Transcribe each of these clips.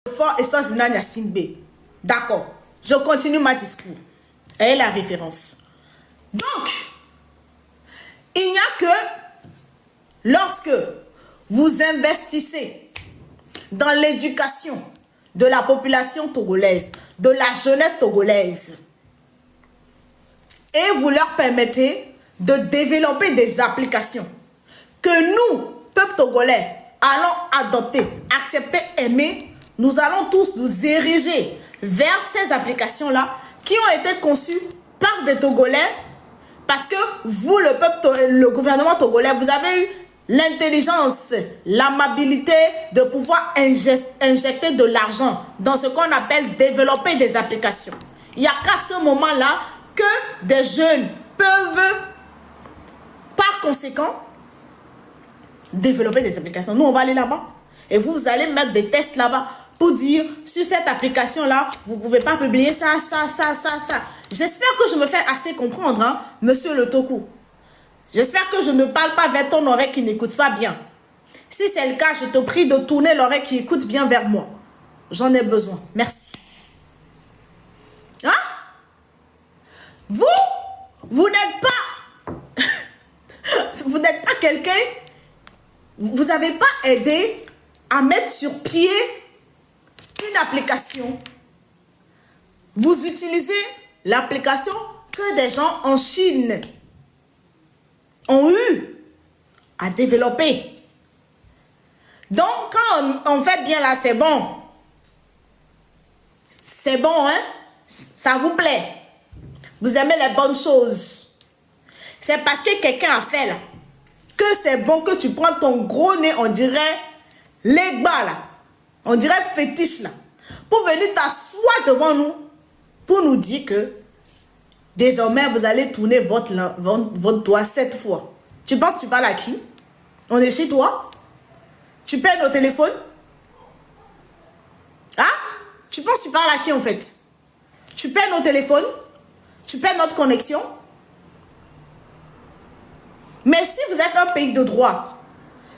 fort essence Nanya Simbe. D'accord. Je continue ma discours. Et la référence. Donc, il n'y a que lorsque vous investissez dans l'éducation de la population togolaise, de la jeunesse togolaise, et vous leur permettez de développer des applications que nous, peuple togolais, allons adopter, accepter, aimer, nous allons tous nous ériger vers ces applications-là qui ont été conçues par des Togolais parce que vous, le peuple, le gouvernement togolais, vous avez eu l'intelligence, l'amabilité de pouvoir injecter de l'argent dans ce qu'on appelle développer des applications. Il n'y a qu'à ce moment-là que des jeunes peuvent, par conséquent, développer des applications. Nous, on va aller là-bas et vous allez mettre des tests là-bas pour dire, sur cette application-là, vous ne pouvez pas publier ça. J'espère que je me fais assez comprendre, hein, monsieur le Toku. J'espère que je ne parle pas vers ton oreille qui n'écoute pas bien. Si c'est le cas, je te prie de tourner l'oreille qui écoute bien vers moi. J'en ai besoin. Merci. Hein? Vous n'êtes pas... vous n'êtes pas quelqu'un... Vous n'avez pas aidé à mettre sur pied une application. Vous utilisez l'application que des gens en Chine ont eu à développer. Donc, quand on fait bien là, c'est bon. C'est bon, hein? Ça vous plaît. Vous aimez les bonnes choses. C'est parce que quelqu'un a fait là que c'est bon que tu prends ton gros nez, on dirait l'Egba là, on dirait fétiche là, pour venir t'asseoir devant nous, pour nous dire que désormais vous allez tourner votre doigt 7 fois. Tu penses que tu parles à qui? On est chez toi? Tu paies nos téléphones? Hein? Tu penses que tu parles à qui en fait? Tu paies nos téléphones? Tu paies notre connexion? Mais si vous êtes un pays de droit,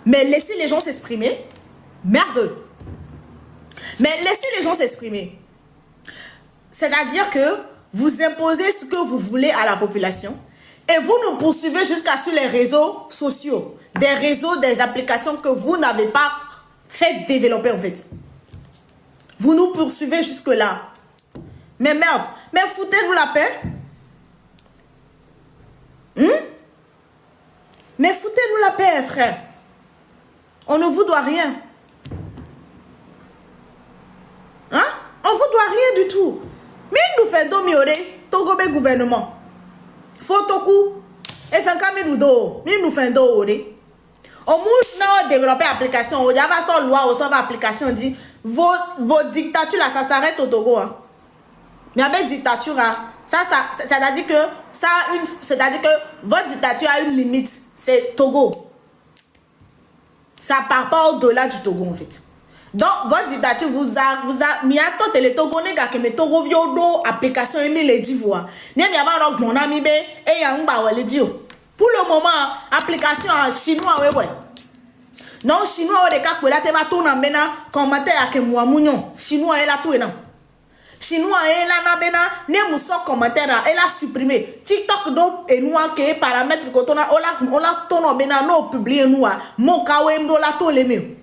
mais laissez les gens s'exprimer, merde. Mais laissez les gens s'exprimer. C'est-à-dire que vous imposez ce que vous voulez à la population et vous nous poursuivez jusqu'à sur les réseaux sociaux, des réseaux, des applications que vous n'avez pas fait développer en fait. Vous nous poursuivez jusque-là. Mais merde, mais foutez-nous la paix. Mais foutez-nous la paix, frère. On ne vous doit rien. Hein? On ne vous doit rien du tout. Mais nous fait domioré, Togobe gouvernement. Fotoku. Et fait comme nous do. Nous fait domioré. Au moins, nous développer application. On y a son loi, on sort application. Dit, vos dictatures là, ça s'arrête au Togo. Hein? Mais avec dictature, c'est-à-dire que votre dictature a une limite. C'est Togo. Ça part pas au-delà du Togo en fait. Donc votre dictature vous a mis à tout les Togolais que mes Togo viodo application et les divois. N'y a pas mon ami et un le dio. Pour le moment application en chinois ouais. Non chinois au cas que là te va tourner maintenant commentaire à que moi mounion chinois est là tout et non. Chinois est là na bena ne muso commentaire elle a supprimé TikTok do et nous que paramètres que on a tono bena no publier nous mon kawe ndo la to les mieux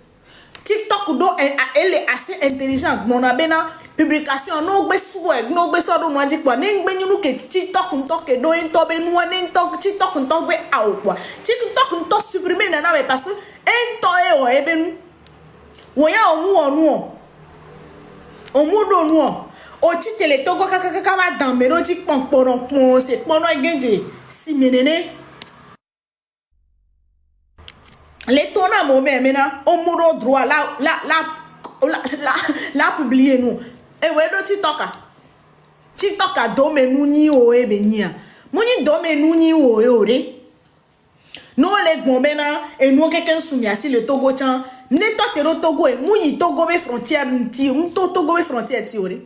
TikTok do elle est assez intelligente mon abena publication no gbe swag no gbe so do no aji kwa ne gbe nyunu ke TikTok nto ke do en to be nu ne nto TikTok nto gbe awo kwa TikTok nto supprimer na na parce en to e o ebenu wo ya omu onu omu do nu o ti tele Togo kaka va dans mero ti pon c'est pono genje si menene les tona mo maintenant on mouro droit la publier nous e we do TikTok a do menu ni o e benia muni do menu ni o e ore no le gbon maintenant et nous quelqu'un soumis si le Togo chan ne to te ro Togo e muyi Togo be frontière ti Togo be frontière ti ore.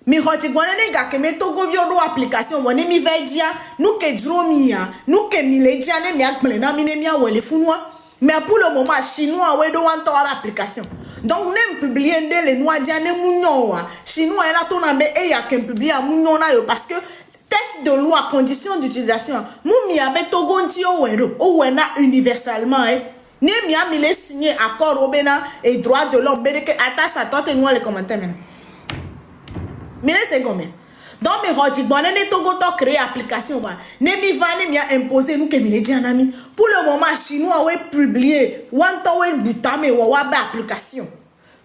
Mi hoti gwanene ga ke me Togo viodo application woni mi vedia nu ke dromia nu ke mi ledia ne mi akple na mi ne mi awele funwa Mais pour le moment, chinois, ouais, doit avoir l'application. Donc, n'aime publier les noirs, ne mounion, chinois, elle a ton abe, et il y a qu'un publié à mounion, parce que test de loi, conditions d'utilisation, moumi abe togonti au wena universellement, ne mi a mis les signé accord au bena et droit de l'homme, que atta sa tante et nous les commentaires maintenant. Mais c'est combien? Donc, mes rodis, bon, ne togo to créer application, ne mi va ne mi a imposé nous que mi les dit en ami. Pour le moment, chinois, ouais, publié, wanto ouais, butame, ouais, application.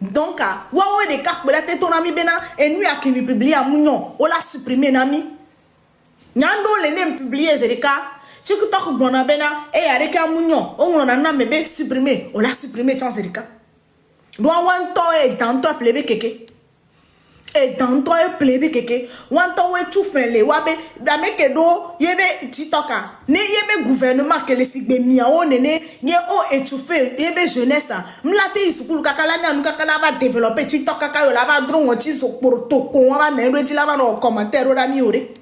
Donc, ouais, des cartes, mais la tête ton ami bena, et nous a qui mi publié à mounion, on l'a supprimé, nami. Nyando le nem publié, zerika. Si tu t'as bon abena, et avec un mounion, on a un bébé supprimé, on l'a supprimé, tiens, zerika. Doit wanto et dans toi, plébé keke. Et dans toi plebe keke wanto we tu fait les wabe dame kedo yebe titoka ne yebe gouvernement que les sigbe miao nene ye o étouffé yebe jeunesse mlate isukulu kakala nya nu kakala va développer titoka ka yo la va dron ti so protocole va ne reti la va no commentaire o da mi ore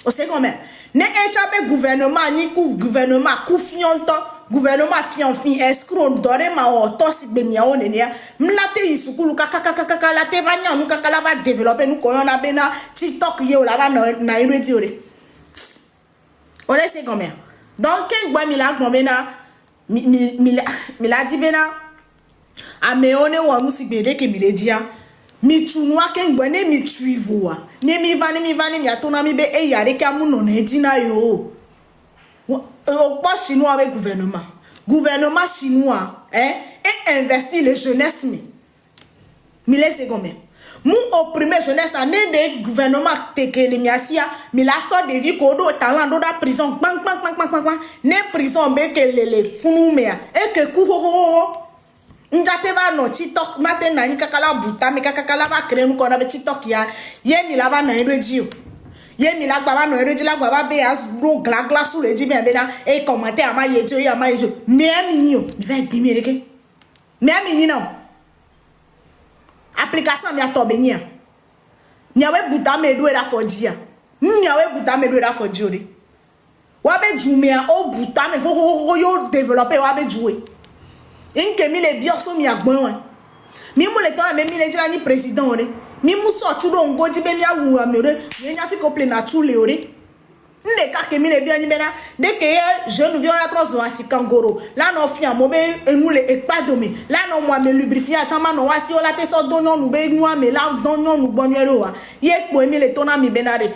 o c'est comment ne echabe gouvernement ni ku gouvernement ku fianto gouvernement fianfi escroc dore ma o to sigbe miao nene mlate isukulu kakaka la te va nya nu kakala va développer nu ko na bena TikTok ye o la va na reti ore on est comment donc ken gba mi la gbo bena mi la di bena ameone wa nu sigbe de ke mi le dia mi tunwa ken gbo ne mi tuivoa ne mi va mi atona mi be e yare ka mu no na edina yo au pas chinois avec gouvernement chinois et investir les jeunesse mais laissez combien mou opprimer jeunesse en des gouvernement teke les miasia mais la sorte de vie kodo talent do da prison bang ne prison be que les funu mea et que kuhoho njate va no TikTok matin na ni kakala buta me kakala va créer nous qu'on avait TikTok ya ye mi la va na radio ye mi la gba no radio la gba be as do gla sur le dit bien bena et commenter ama yejo ya ma yejo ne mi yo va bimireke me mi non application mi atobe nia nyawe buta me do era for dia nyawe buta me do era for jori wa be jumea o buta me ho yo développer wa be jouer inke mi le bioso mi agbon mi mu le ton me mi le jira ni président ore mi mu so chudo ngoji be mi awu amere mi nya fi couple na chule ore nde ka ke mi le bi ani bena de ke jeune vion la trozo asikangoro la no fi amo be enu le ekpadome la no mo me lubrifier chama no wasi o la te so donno nu be nu ame la donno nu bonwere wa ye po mi le tona mi benare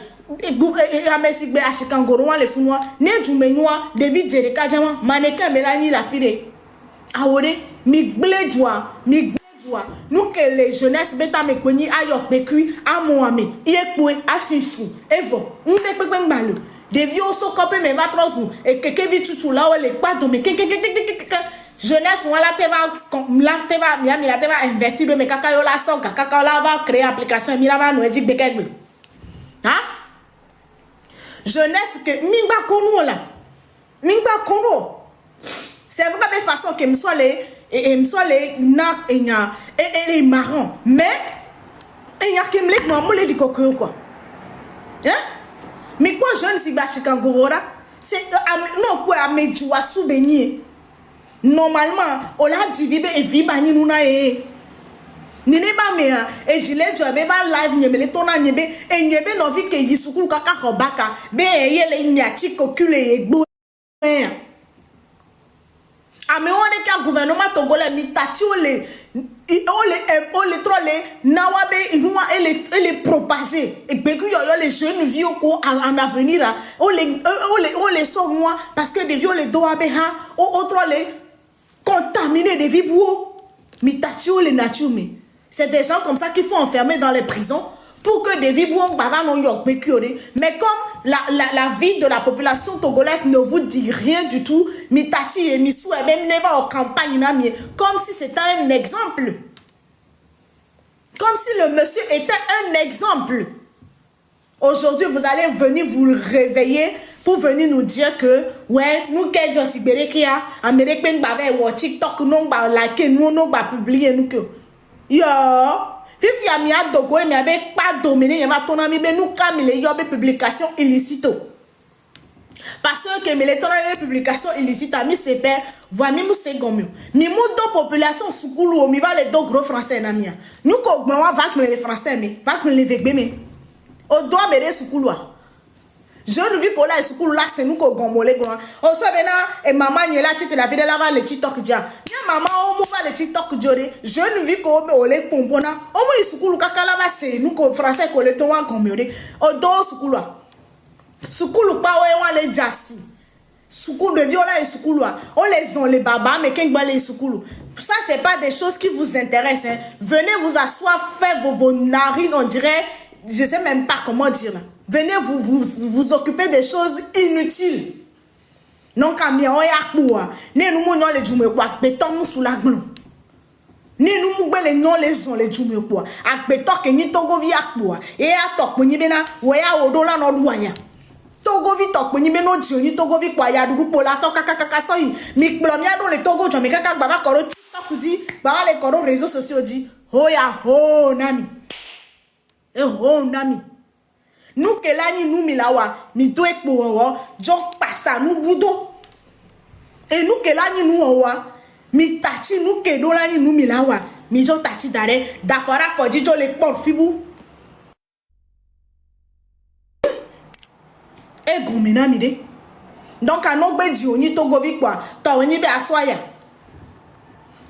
amesigbe asikangoro wa le funwa ne jumenwa David Jereka jama maneka melani la fide awore mi gblejwa nous que les jeunesse beta me kweni ayok bekui amoame yekwe afifi evo unde pekpen gbalo de vieux so copé me va trozu et que vi chuchu la ole kwa do me jeunesse wala te va mi la te va investir me kaka yo la soga kaka la va créer application mi la va no edik bekegbe hein jeunesse que mingba kono la mingba kono c'est vrai de façon que me soit les na et marrant mais il y a qui me les moi les du coco quoi hein mais quoi jeune si ba chikangorora c'est non quoi à me joua souvenir normalement on l'a divisé et viba ni nuna ni ne ba me e jile jo be ba live nyeme le tona nyebe e nyebe no vi ke yisukulu kaka hobaka be yele nyachi kokule egbo ame one ka gouvernement togolais mi tati ole trolé nawabe inuma ele propager et que yo les jeunes vieux ko en avenir ole so moi parce que des vieux les doa be ha o trolé contaminer des vies mi tati ole nature mais c'est des gens comme ça qu'il faut enfermer dans les prisons pour que des vies mais comme la vie de la population togolaise ne vous dit rien du tout, Mitachi et Missou et même n'est en campagne, comme si c'était un exemple. Comme si le monsieur était un exemple. Aujourd'hui, vous allez venir vous réveiller pour venir nous dire que, ouais, nous, qu'est-ce que c'est Américain, TikTok, nous, liker, nous, publier, nous, que. Yo! Fifi a mis à dogo et pas dominé, il va ton ami, mais nous, comme il y a des publications illicites. Parce que les temps de publication illicite à mi c'est père, voit mi c'est gomme. Mi moto population soukoulou, mi va les deux gros français na mia. Nous ko gwa va que les français mais, va que les vegbe mais. O doit bere soukoulou. Je ne vis pas là soukoulou là c'est nous ko gomolé grand. On soit bena et maman ni là tu te la vidéo là va le TikTok dia. Nya maman on mou va le TikTok jori. Je ne vis ko me olé pompona. O mo soukoulou kakala va c'est nous ko français ko le ton wa gomolé. O do soukoulou. Soukoulou pas ouais les jassi. Soukoulou de viola et soukoulou. On les ont les babas mais qu'est-ce que les soukoulou. Ça c'est pas des choses qui vous intéressent. Hein. Venez vous asseoir, faire vos narines, on dirait, je sais même pas comment dire. Venez vous occuper des choses inutiles. Non camion yakboua. Ne nous mounons les djoume quoi. Béton nous sous la glon. Ne nous moubé les non les ont les djoume quoi. Ak béton que ni togo vi yakboua. Et à tok ni bena waya odola no douaya. Togo vi tok ni beno djoni togo vi kwa ya dugu pola so kaka so yi. Mi plomia do le togo djome kaka baba koro TikTok di. Baba le koro réseaux sociaux di. Ho ya ho nami. E ho nami. Nous que là ni nous milawa mi do ekpo jok passa nous boudo et nous que là ni nous owa mi tachi nous que do là ni nous milawa mi jo tachi dare da fara ko jijo le pon fibu e gomena mi de donc anogbe di oni to govi kwa to oni be aswaya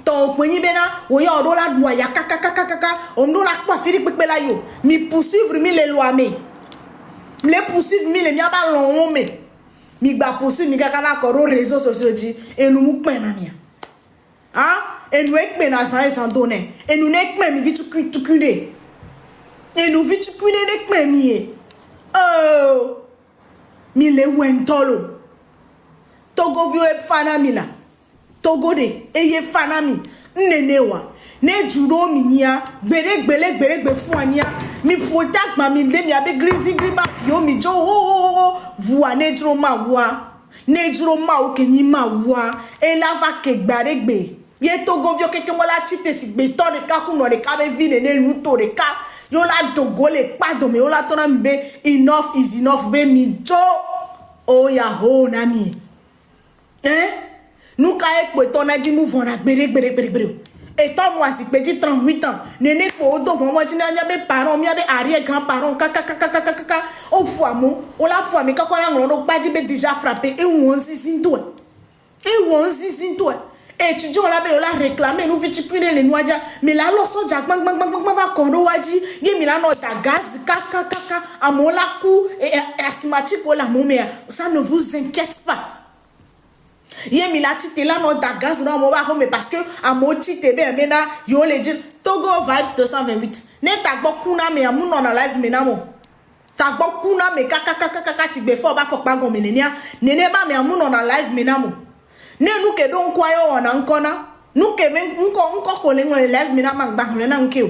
to poni be na oya odola duaya kaka ondo la kwa firi pepe la yo mi poursuivre mi les lois me les poursuivre mi les mia ba long me mi gba poursuivre mi kaka na koro réseaux sociaux di et nous mou pen na mia hein et nous ekpe na sans donner et nous nekpe mi vitu kude et nous vitu kude nekpe mi oh mi le wentolo togo vio e fana mi la togo de eye fana mi nenewa ne juro mi nia gbere fun ania mi fota gba mi le mi abe grizi griba yo mi jo ho vuwa ne juro ma o kenyi ma wa e la va ke gbaregbe ye togo vio keke mo la chite si gbe to de ka ku no de ka be vide ne lu to de ka yo la dogo le pado me yo la to na mbe enough is enough be mi jo o ya ho na mi nous ka ekpo to na ji move on gbere et toi moi si petit 38 ans nene ko do fo mo ti na be parents mi abe arrière grand parents kaka o fo amu o la fo mi ka ko la ngolo gbaji be déjà frappé et won sisin to et tu dis on la be o la réclamer nous vite prendre les noadia mais là lo so ja bang va kondo waji ye mi la no ta gaz kaka amu la coup et asthmatique o la momé ça ne vous inquiète pas. Yé mi la tite là non ta gaz non mo ba ko mais parce que a mo tite be mena yo le dit Togo vibes 228 ne ta gbo kuna me amu non na live mena mo ta gbo kuna me kaka si be fo ba fo pa gon me nene ba me amu non na live mena mo ne nous ke don kwa yo on ankona nous ke men nko ko le ngole live mena ma gba na nkeo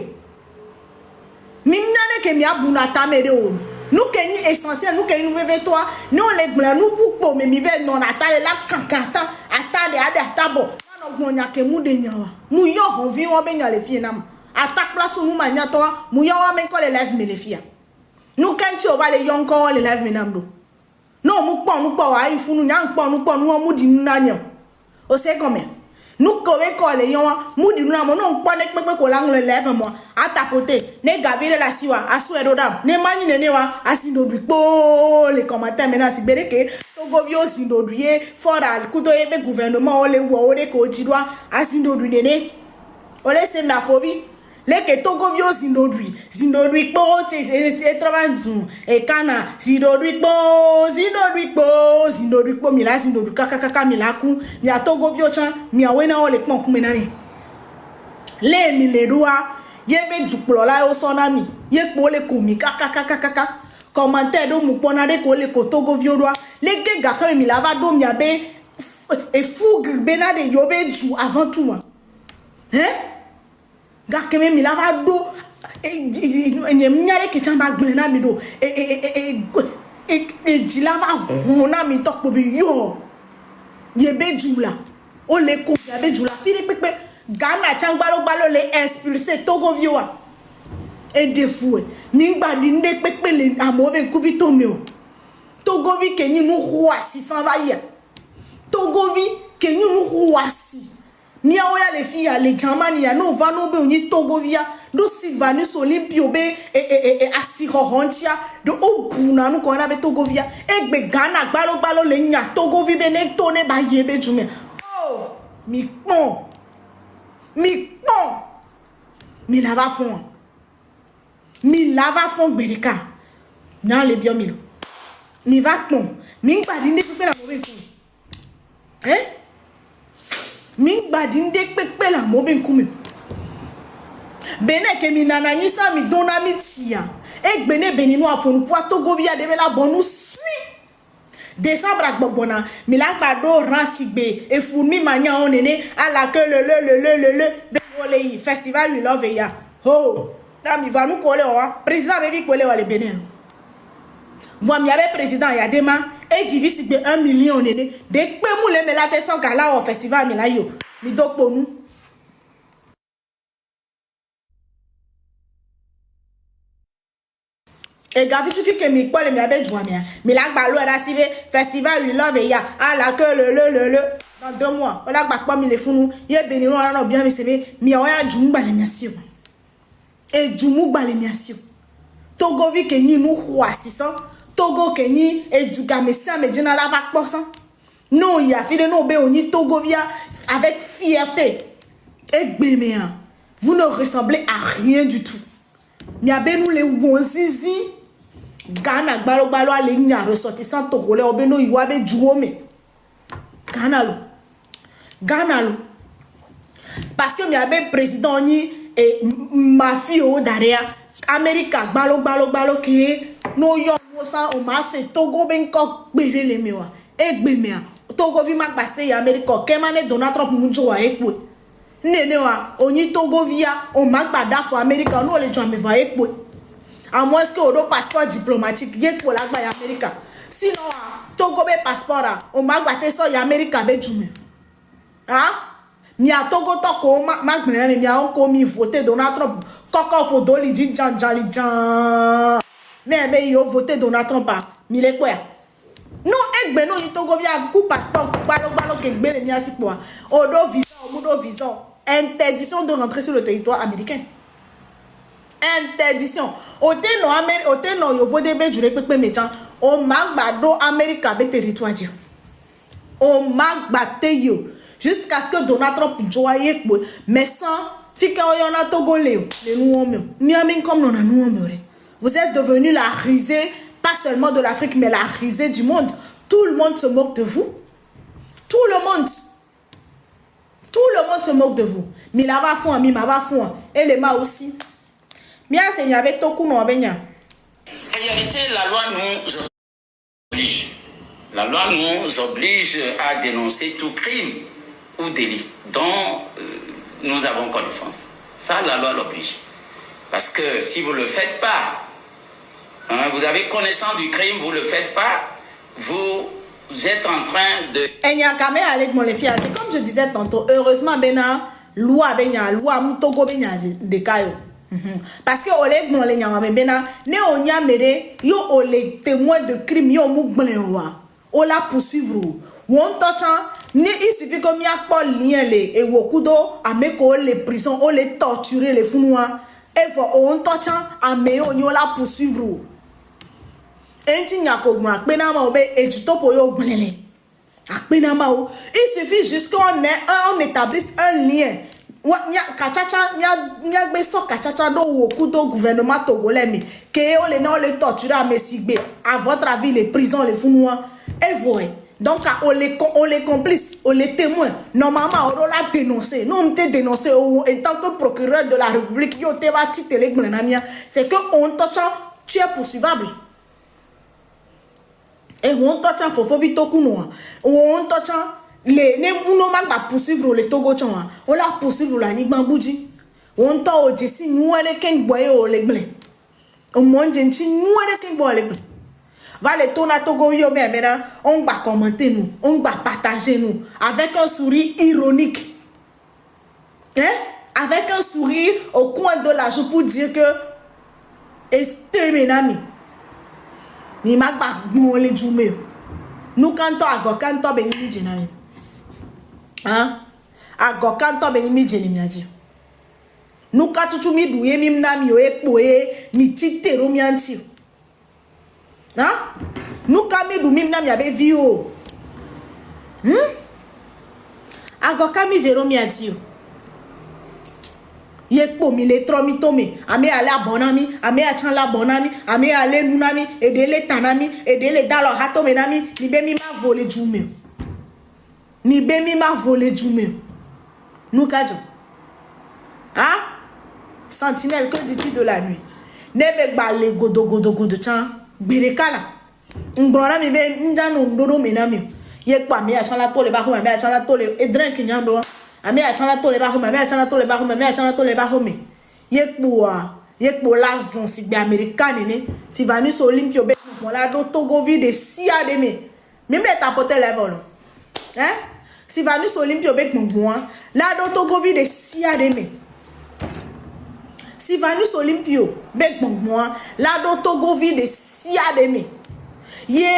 mi nane ke mi abuna ta me de o nous qui sommes essentiels, nous qui nous vivons toi, nous les blancs, nous pour mais mi ve non atale la kankata, atale ade atabo. Non gonya ke mu de nyawa. Mu yo on vit on be nya le fie nam. Attaque place nous mania toi, mu yo wa men ko le live me le fie. Nous quand tu va le yon ko le live me nam do. Non mu po wa ifu nu nya po nu mu di nu na nya. O se comme nous kowe ko le yon mu di nu na mo no po nek pepe ko la ngole live mo. Atapote ne gavire la siwa asu edodam ne mani nene wa asindodri po les commentaires maintenant si bereke togo vio sindodrier fora kuto yebe gouvernement ole wo ore ko jidwa asindodri nene ole se na fovi le ke togo vio sindodri po c'est travanzu e kana sindodri po mi la sindodri kaka mi la ku mi a togo vio chan mi a wena ole pon ku menami le mi le doa yebe duplo la o sonami ye pole komi kaka commentaire do mu pona de ko le ko togo violwa le ge ga ka mi la va do mi abe e fougue bena de yobe ju avant tout ga ke mi la va do e nyare ke chamba gbele na mi do e ji la va hona mi tok po bi yo yebe ju la o le ko yabe ju la firi pepe Ghana changbalo le expulsé Togo vioa et de fou ni gba di nde pepe le amobe kuvito meo Togovi kenyi nous roasi sans vaille. Togovi kenyi nous roasi. Mia oya les filles les jamani ya no vano be oni Togovia do Sylvanus Olympio be e asiro hontia do obuna nu ko na be Togovia egbe Ghana gbalo le nya Togovi be ne tone ba yebe jume. Oh mi pon mi lava fond bereka na le bio milo mi va pon mi gbadinde pepe la mo be ku mi gbadinde pepe la mo be ku mi bene ke mi nana ni sa mi dona mi tia egbe ne beninu afonu po Togovia de la bonu sui décembre agbona mi la gbado ransigbe e fumi manya onene ala ke le be festival we love ya oh na mi va nous coller président be vi coller wa le Bénin moi mi avait président ya dema e divise be 1 million onene de pe mu le me la te son gala au festival mi la yo mi dokpo nu et gavi tu que mi quoi le mi abe joa mi la gba lo era sive festival we love ya ala que le dans 2 mois on la gba pa mi le funu ye Bénin on na bien mi sebe mi oya jumu gba le mi asio e jumu gba le mi asio Togovi ke ni nu kwa 600 Togo ke ni e juga me sa me dina la va posan non ya fi de no be oni Togovia avec fierté et béméa vous ne ressemblez à rien du tout mi abe nous les wonzizi Ghana gbalo ale nya ressortissant togolais obeno iwa be juome Ghana lo parce que mi abe président ni et mafia o daria America gbalo ke no yo mo sa o ma se Togo ben ko gbere le mewa egbemea Togo vi ma passe ya America kemane Donald Trump munjo wa ekwe nene wa oni Togovia o ma gbada for America no le jo me va ekwe à moins que on a un passeport diplomatique yé pour la gba ya America sinon Togo be passeport o ma gbate so ya America be jume mi a Togo to ko ma gbere mi a on ko mi voter Donald Trump koko po doli di jan mais yo voter Donald Trump mi le kwa non egbe no ni Togo via ku passeport gbalo ke gbe le mi asipo odo visa interdiction de rentrer sur le territoire américain. Interdiction. Ote no yo vo debe jure pepe mechan. O magbado America be territoire di. O magbate yo. Jusqu'à ce que Donald Trump joye kwe. Mais sans fike oyona Togo le nou omyo. Ni amin comme non a nou omyo. Vous êtes devenu la risée, pas seulement de l'Afrique, mais la risée du monde. Tout le monde se moque de vous. Tout le monde se moque de vous. Mi la va fond, mi ma va fond. Et les ma aussi. Bien, c'est avec Toku no abenya. En réalité, la loi nous oblige. La loi nous oblige à dénoncer tout crime ou délit dont nous avons connaissance. Ça, la loi l'oblige. Parce que si vous ne le faites pas, vous avez connaissance du crime, vous ne le faites pas, vous êtes en train de... C'est comme je disais tantôt, heureusement, loi Togo de Kayo. Parce que olé bon les nyama bena ne onya mere yo olé témoin de crime yo mugble wa o la poursuivre won tocha ni il suffit que mi akpo lien le e wokudo ameko les prison o les torturer les funwa e fo on tocha ame yo nyo la poursuivre enti nyako gma pe na ma obe ejuto po yo gblele akpena ma o il suffit juste qu'on établisse un lien. Nya gbe so kachacha do wokudo gouvernement togolais mi ke o le na o le torturer à mesigbe à votre avis les prisons les funwa et voyez donc on les complices on les témoins normalement on la dénoncer non on te dénoncer en tant que procureur de la République yo te va titrer glenamia c'est que on tocha tu es poursuivable et on tocha fofo vitoku no on tocha les ne uno magba poursuivre le Togo chon on la poursuivre la ni bambouji on to o jesi nuere ken boye o legle o monje nchi nuere ken boye legle va le tourner Togo yo mena on va commenter nous on va partager nous avec un sourire ironique avec un sourire au coin de la joue pour dire que este menami Ni magba bon le jume. Nous kanto agokanto be ni jinami. Hein? Agokanto be ni jeni miaji. Nous katutu mi douye mi mnami yo ekpoe mi tite ro mianti. Hein? Nous kami du mi mnami abe vio. Agokami jero mianti yo. Yekpo mi le tromi tome ame ale abonami ame achan la bonami ame ale nunami edele tanami edele dalo hatome nami ni be mi ma volé jume ni be mi ma volé jume nous kajo ah sentinelle que dis-tu de la nuit nebe gba le godo chan gbere kala ngbona mi be ndano ndodo menami yekpo ame achan la tole ba ko ame achan la tole e drink nyando ame achana to le ba home ame achana to le ba home ame achana to le ba home yekpo lazon si be americaine ne si vanus olympio be mon la do togo vi de sia de me même les tapoter level hein si vanus olympio be mon la do togo vi de sia de me si vanus olympio be mon la do togo vi de sia de me ye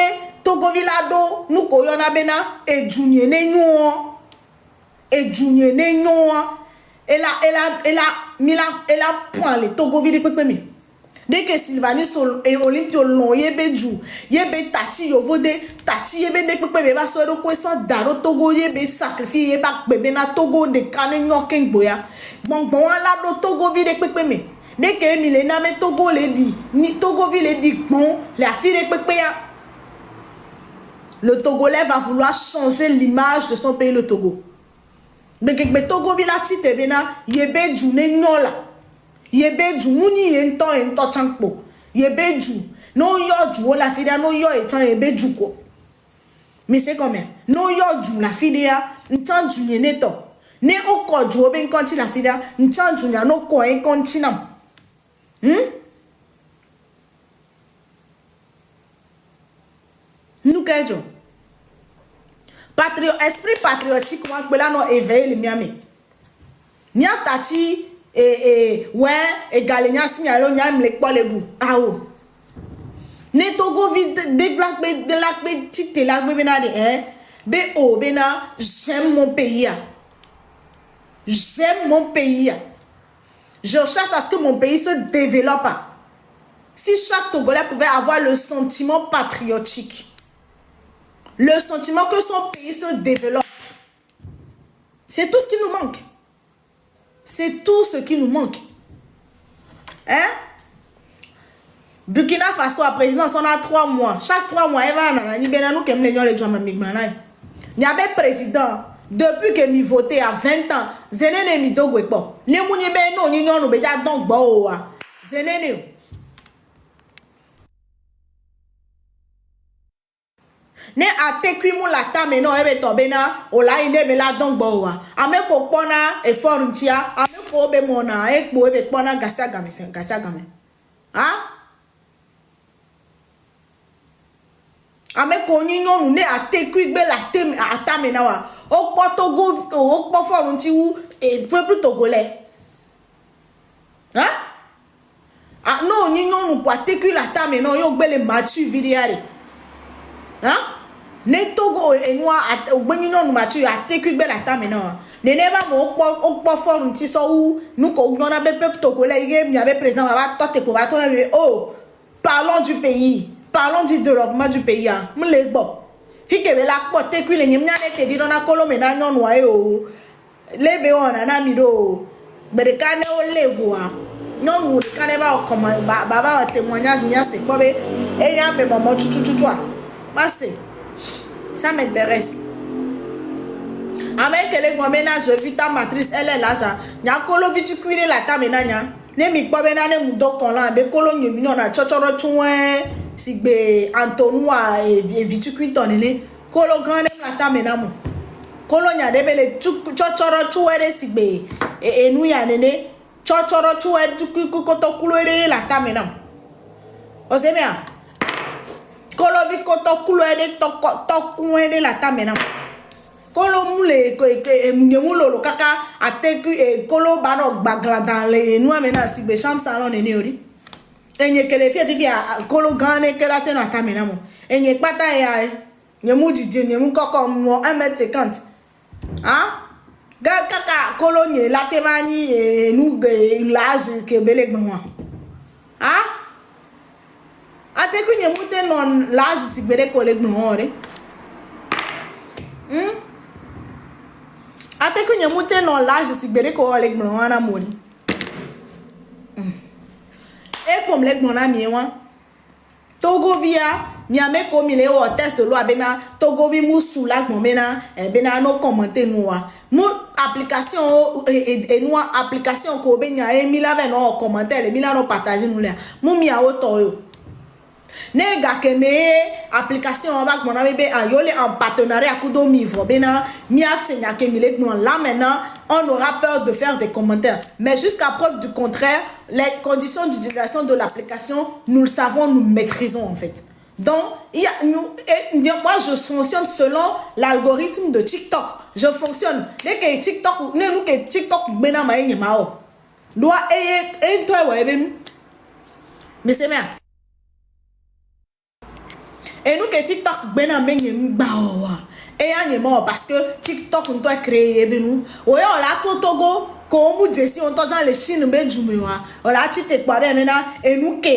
togo vi la do nu ko yona bena e junye ne nyo et Junior Nenyoa elle a point les Togo vide pepemi dès que Sylvanus et Olympio long yebe ju yebe tati yo vode tati yebe ne pepebe ba so do ko so daro Togo yebe sacrifice yeba bebe na Togo de kane nyoken boya bon la do Togo vide pepemi dès que mi le na me Togo le di ni Togo vide le di bon la fille de pepeya le Togolais va vouloir changer l'image de son pays le Togo. Mais Togo vila tite bena yebe ju ne nyola yebe ju muni ento chankpo yebe ju no yo ju la fida no yo etan yebe ju ko mais c'est combien no yo ju la fida nchan ju ne to ne oko ju oben konti la fida nchan ju ya no ko en konti nam nous kejo esprit patriotique moi là non éveiller le miami nya tati ouais égalé nya signalo nya me le le bout ah oh ne Togo vide de la petite la bena de be o bena j'aime mon pays j'aime mon pays je cherche à ce que mon pays se développe si chaque Togolais pouvait avoir le sentiment patriotique le sentiment que son pays se développe. C'est tout ce qui nous manque. C'est tout ce qui nous manque. Hein? Burkina Faso à présidence, on a 3 mois. Chaque 3 mois, il va y a un président, depuis que mi voté à 20 ans, Zenene mi dogo ekpo. Ne mounye be no ni nyonu be ja donc bo wa. Zenene. Ne atekwi mu la ta me no ebe to be na o la inde be la donc bo wa. Ame ko pona e foruntia, ame ko be mona e po ebe pona gasa game. Ah? Ame ko ni nyonu ne atekwi be la te ata me na wa. O po Togo o po forunti ou e peuple togolais. Hein? Ah non ni nyonu po atekwi la ta me no yo gbe le matu vidiare. Hein? Ne Togo et noa au benino nous matu a teku be la ta maintenant ne ba mo okpo forum ti so ou nous ko na be peuple togolais il y avait président va tote ko va ton oh parlons du pays parlons du développement du pays me le bon fi ke be la po teku le nyam nyane te di na kolome na nyon wa o lebe ona na mi do be de kane o levoa non ou kane ba o comment baba témoignage mia c'est ko be e ya be maman tutu toi Massé, ça m'intéresse. Avec les gomena, je vis ta matrice, elle est là. Nya kolo vitu cuire la ta menanya. Ne mi kwa bena ne mudo konla de kolo nyumi na chochoro choué sigbe Antonua et vitu cuitonene. Kolo grande la ta menamu. Kolo nya debele chochoro choué sigbe et nous ya nene chochoro choué tu koto kuloere la ta menam. Osemia. Kolo vi koto kuloere tokuene la ta menam. Kolo mule mulo lo kaka ateku kolo bano bagla dans les nous amena sigbe chambre salon nene ori. enye que les filles vivent à Cologane que la tena taminamo enye pata ya nye mujiji nye mukoko 1m50 hein ga kaka kolonye la temani et nous l'âge que belek moi hein ate ku nye mute non l'âge si belek collègue moi ate ku nye mute non l'âge si belek collègue moi na mori et comme les mon ami moi Togo via miame comme il est au test de loi bena Togo vi mou sous la bena bena no commenter noa mou application et noa application ko benya e mi la ve no commenter le mi la no partager nous là mou mi a auto yo ne ga ke me application on va mon ami be en yole en partenariat kudo mi vo bena mi a senya ke mi le là maintenant on aura peur de faire des commentaires mais jusqu'à preuve du contraire les conditions d'utilisation de l'application nous le savons nous maîtrisons en fait donc il y a moi je fonctionne selon l'algorithme de TikTok je fonctionne dès que TikTok ne nous que TikTok bena ma yenye mao doit et toi ouais ben mais c'est bien. Et nous que TikTok bena menye bawa et anye mo parce que TikTok on doit créer nous ouais on la so Togo comme Jessie on t'entend les Chine be jumewa on la tite kwa be maintenant et nous que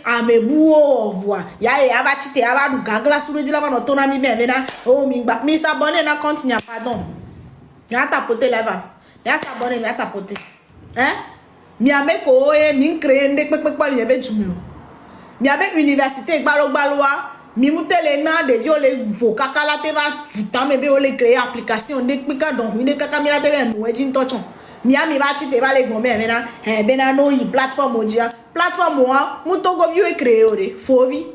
amebu o voix ya ya va tite ya va du gagla sur le dilava no tona mi bien maintenant oh mi s'abonner na compte n'y a pardon ya tapoter là-bas ya s'abonner ya tapoter hein mi ame ko e mi créer ndek pek pa ni be jumewa mi ame université gbalogbaloa mi mutele na de viole voka la te va tambe be ole créer application de pika donc une kaka mi la te be no edin tochon mi ami va ti te va le gombe mena bena no yi plateforme odia plateforme wa mutogo view e créer ore fovi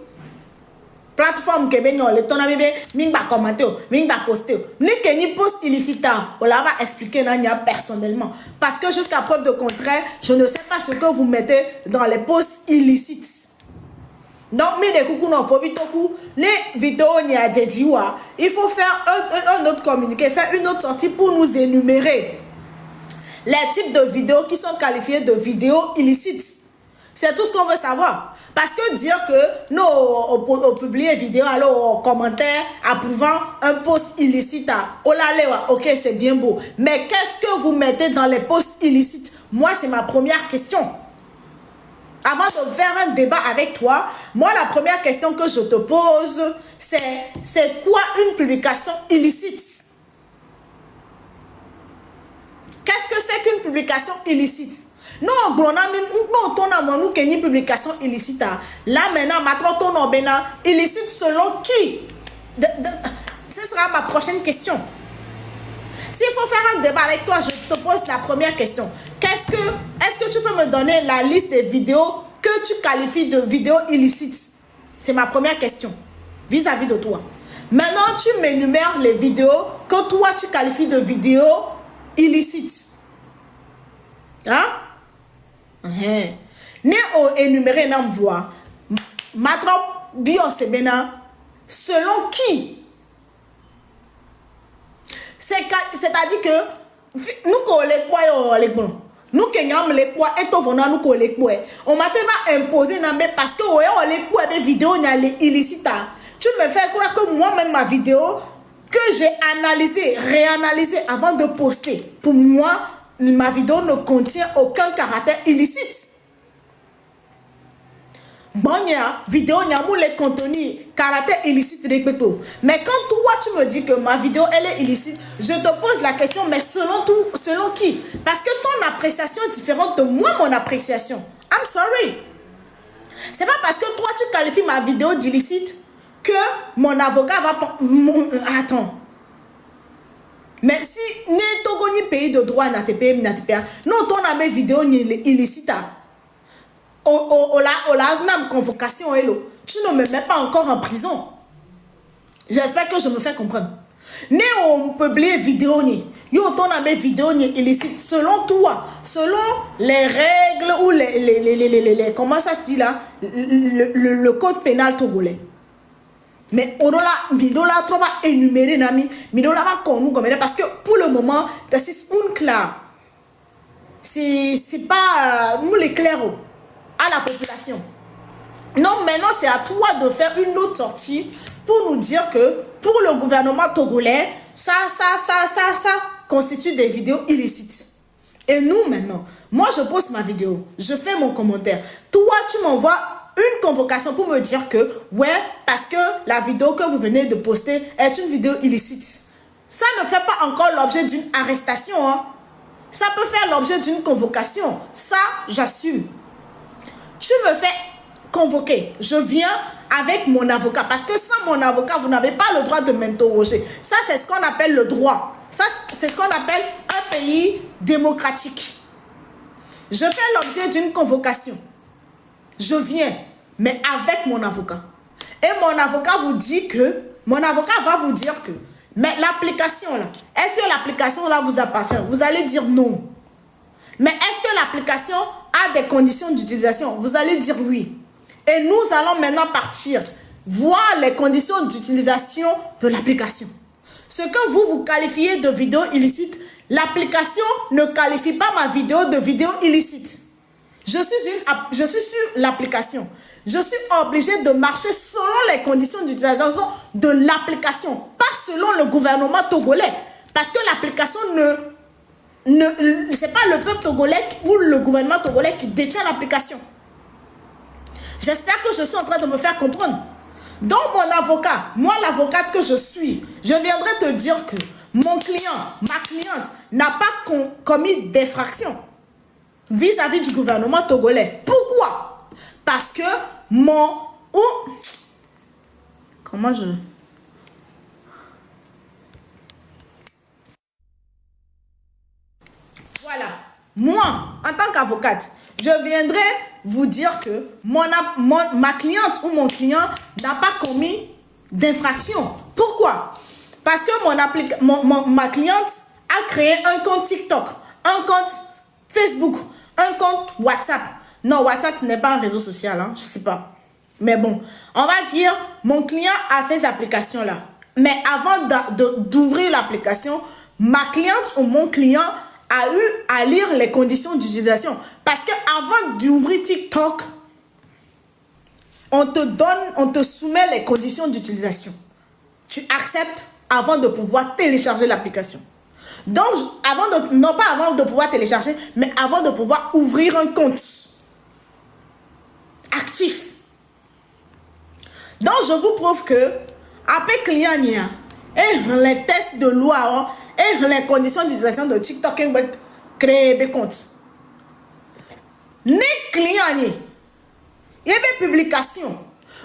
plateforme ke be nyole tona bebe mi ba commenter mi ba poster ni ke ni post illicite on la va expliquer na nya personnellement parce que jusqu'à preuve de contraire je ne sais pas ce que vous mettez dans les posts illicites. Donc, mais les coucou non faut vite coup les vidéos n'y a djedjiwa. Il faut faire un autre communiqué, faire une autre sortie pour nous énumérer les types de vidéos qui sont qualifiées de vidéos illicites. C'est tout ce qu'on veut savoir. Parce que dire que nous on publie une vidéo alors en commentaire approuvant un post illicite, oh là ok c'est bien beau. Mais qu'est-ce que vous mettez dans les posts illicites? Moi c'est ma première question. Avant de faire un débat avec toi, moi, la première question que je te pose, c'est quoi une publication illicite? Qu'est-ce que c'est qu'une publication illicite? Non, nous une publication illicite. Là, maintenant, illicite selon qui? Ce sera ma prochaine question. S'il faut faire un débat avec toi, je te pose la première question. Est-ce que tu peux me donner la liste des vidéos que tu qualifies de vidéos illicites? C'est ma première question vis-à-vis de toi. Maintenant, tu m'énumères les vidéos que toi tu qualifies de vidéos illicites. Hein? Né au énuméré n'en voit. Maintenant, bio c'est maintenant selon qui? C'est-à-dire que nous collèguons quoi les bons. Nous qui avons les quoi et tout venant nous collèguons. On m'a imposé parce que on les quoi des vidéos illicites. Tu me fais croire que moi-même ma vidéo que j'ai analysée, réanalysée avant de poster. Pour moi, ma vidéo ne contient aucun caractère illicite. Bon, vidéo, les contenus, caractère illicite, mais quand toi tu me dis que ma vidéo elle est illicite, je te pose la question, mais selon qui? Parce que ton appréciation est différente de moi, mon appréciation. I'm sorry. C'est pas parce que toi tu qualifies ma vidéo d'illicite que mon avocat va... Attends. Mais si n'est Togo ni pays de droit n'a pays non ton ami vidéo ni illicite. La convocation tu ne me mets pas encore en prison. J'espère que je me fais comprendre. Né on publie vidéo ni yo ton ami vidéo ni illicite selon toi, selon les règles ou les comment ça se dit là le code pénal togolais. Mais on doit trop énumérer nami, mais on va nous parce que pour le moment c'est une claire. C'est pas nous les clairs à la population. Non, maintenant, c'est à toi de faire une autre sortie pour nous dire que pour le gouvernement togolais, ça constitue des vidéos illicites. Et nous, maintenant, moi, je poste ma vidéo, je fais mon commentaire. Toi, tu m'envoies une convocation pour me dire que, ouais, parce que la vidéo que vous venez de poster est une vidéo illicite. Ça ne fait pas encore l'objet d'une arrestation, hein. Ça peut faire l'objet d'une convocation. Ça, j'assume. Tu me fais convoquer. Je viens avec mon avocat. Parce que sans mon avocat, vous n'avez pas le droit de m'interroger. Ça, c'est ce qu'on appelle le droit. Ça, c'est ce qu'on appelle un pays démocratique. Je fais l'objet d'une convocation. Je viens, mais avec mon avocat. Et mon avocat vous dit que, mon avocat va vous dire que, mais l'application là, est-ce que l'application là vous appartient? Vous allez dire non. Mais est-ce que l'application a des conditions d'utilisation? Vous allez dire oui. Et nous allons maintenant partir voir les conditions d'utilisation de l'application. Ce que vous qualifiez de vidéo illicite, l'application ne qualifie pas ma vidéo de vidéo illicite. Je suis sur l'application. Je suis obligé de marcher selon les conditions d'utilisation de l'application, pas selon le gouvernement togolais. Parce que l'application c'est pas le peuple togolais ou le gouvernement togolais qui détient l'application. J'espère que je suis en train de me faire comprendre. Donc mon avocat, moi l'avocate que je suis, je viendrai te dire que mon client, ma cliente n'a pas commis d'infraction vis-à-vis du gouvernement togolais. Pourquoi? Parce que Voilà. Moi, en tant qu'avocate, je viendrai vous dire que ma cliente ou mon client n'a pas commis d'infraction. Pourquoi? Parce que ma cliente a créé un compte TikTok, un compte Facebook, un compte WhatsApp. Non, WhatsApp, ce n'est pas un réseau social, hein, je ne sais pas. Mais bon, on va dire, mon client a ces applications-là. Mais avant d'ouvrir l'application, ma cliente ou mon client a eu à lire les conditions d'utilisation. Parce que avant d'ouvrir TikTok, on te soumet les conditions d'utilisation. Tu acceptes avant de pouvoir télécharger l'application. Donc, non pas avant de pouvoir télécharger, mais avant de pouvoir ouvrir un compte actif. Donc, je vous prouve que, après client, et les tests de loi, et les conditions d'utilisation de TikTok, créer des comptes. Les clients, il y a des publications.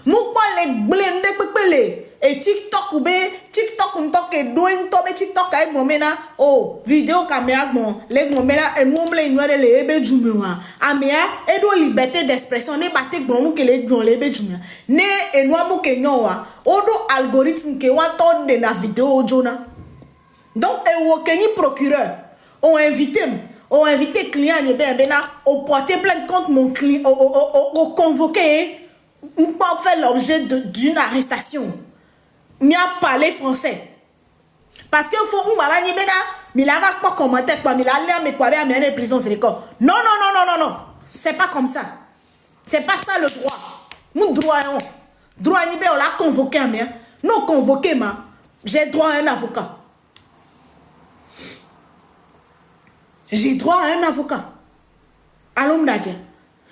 Moukwa les blende pepele et TikTok ou TikTok on toque doing tobe TikTok avec mon mena vidéo caméra bon les mon mena et mon blé noire les ebe jumewa amea et do liberté d'expression ne batte bon nous que les don les ebe jumea ne et noa mu ke nyowa odo algorithme ke wa ton de la vidéo jona donc et wo keni procureur ont invité client et ben au porter plainte contre mon client au convoqué ou pas faire l'objet d'une arrestation. Il a parlé français. Parce que faut ou mama ni bena, mais là va pas commenter quoi, mais là mais quoi bien mais prison c'est le corps. Non. C'est pas comme ça. C'est pas ça le droit. Mon droit droit ni on l'a convoqué mais non convoqué ma. J'ai droit à un avocat. J'ai droit à un avocat. Allons m'dadje.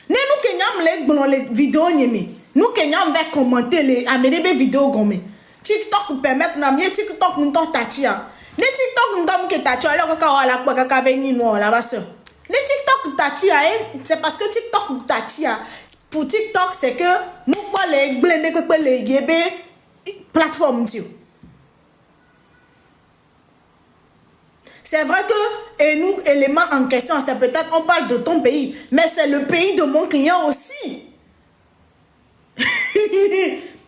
Ne nous kenyam les vidéos nyemi. Nous kenyam va commenter les amédébé vidéos gomme. TikTok permettre na mie TikTok n'ton tatia. Ne TikTok n'ton ke tatia alors que on la kwa kaka beni no la basse. Ne TikTok tatia c'est parce que TikTok tatia. Pour TikTok c'est que nous pas les blende que les yebe plateforme tio. C'est vrai que et nous éléments en question c'est peut-être on parle de ton pays mais c'est le pays de mon client aussi.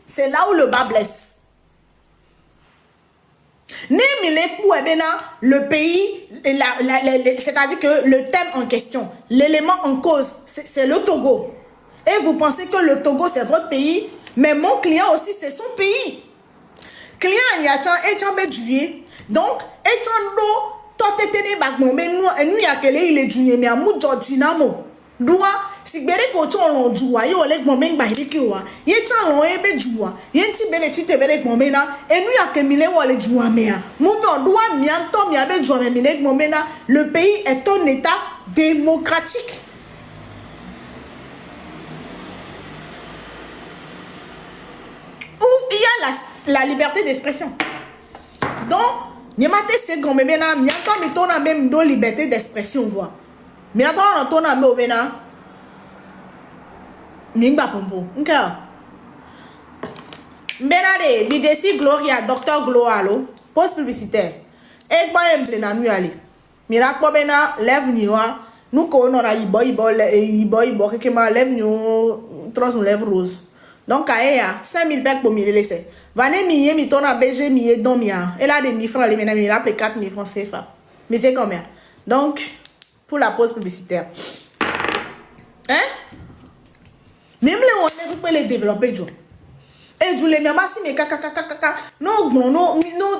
C'est là où le bas blesse. Le pays, c'est-à-dire que le thème en question, l'élément en cause, c'est le Togo. Et vous pensez que le Togo, c'est votre pays, mais mon client aussi, c'est son pays. Client, il y a un juillet. Donc, il est juillet, mais à Moudjodinamo. si bere ko chon lon juwa yo le gbon me ngba hiri wa ye chan lon ebe juwa ye nti bele ti te bele gbon me na enu ya ke mi le wo le juwa me a mu mi oduwa mi anto mi abe juwa me mi le gbon me na le pays est un état démocratique. Où il y a la liberté d'expression. Donc Niemate se gombe bena miato mi tona même do liberté d'expression voix. Miato na tona me obena. Mingba pompo. Nka. Bena de BDC Gloria Docteur Gloalo post publicitaire. Ek ba emple na nu ali. Mira ko bena lève niwa. Nous ko no ra ibo que ma lève ñu trois nous lève rose. Donc aya 5000 bec pour mi laisser. Vané mi mi tona BG mi domia. Elle a des 1000 francs les ménages, il a payé 4000 francs CFA. Mais c'est combien? Donc pour la pause publicitaire. Hein? Même les on vous pouvez les développer jo. Et je les mets si mais kaka non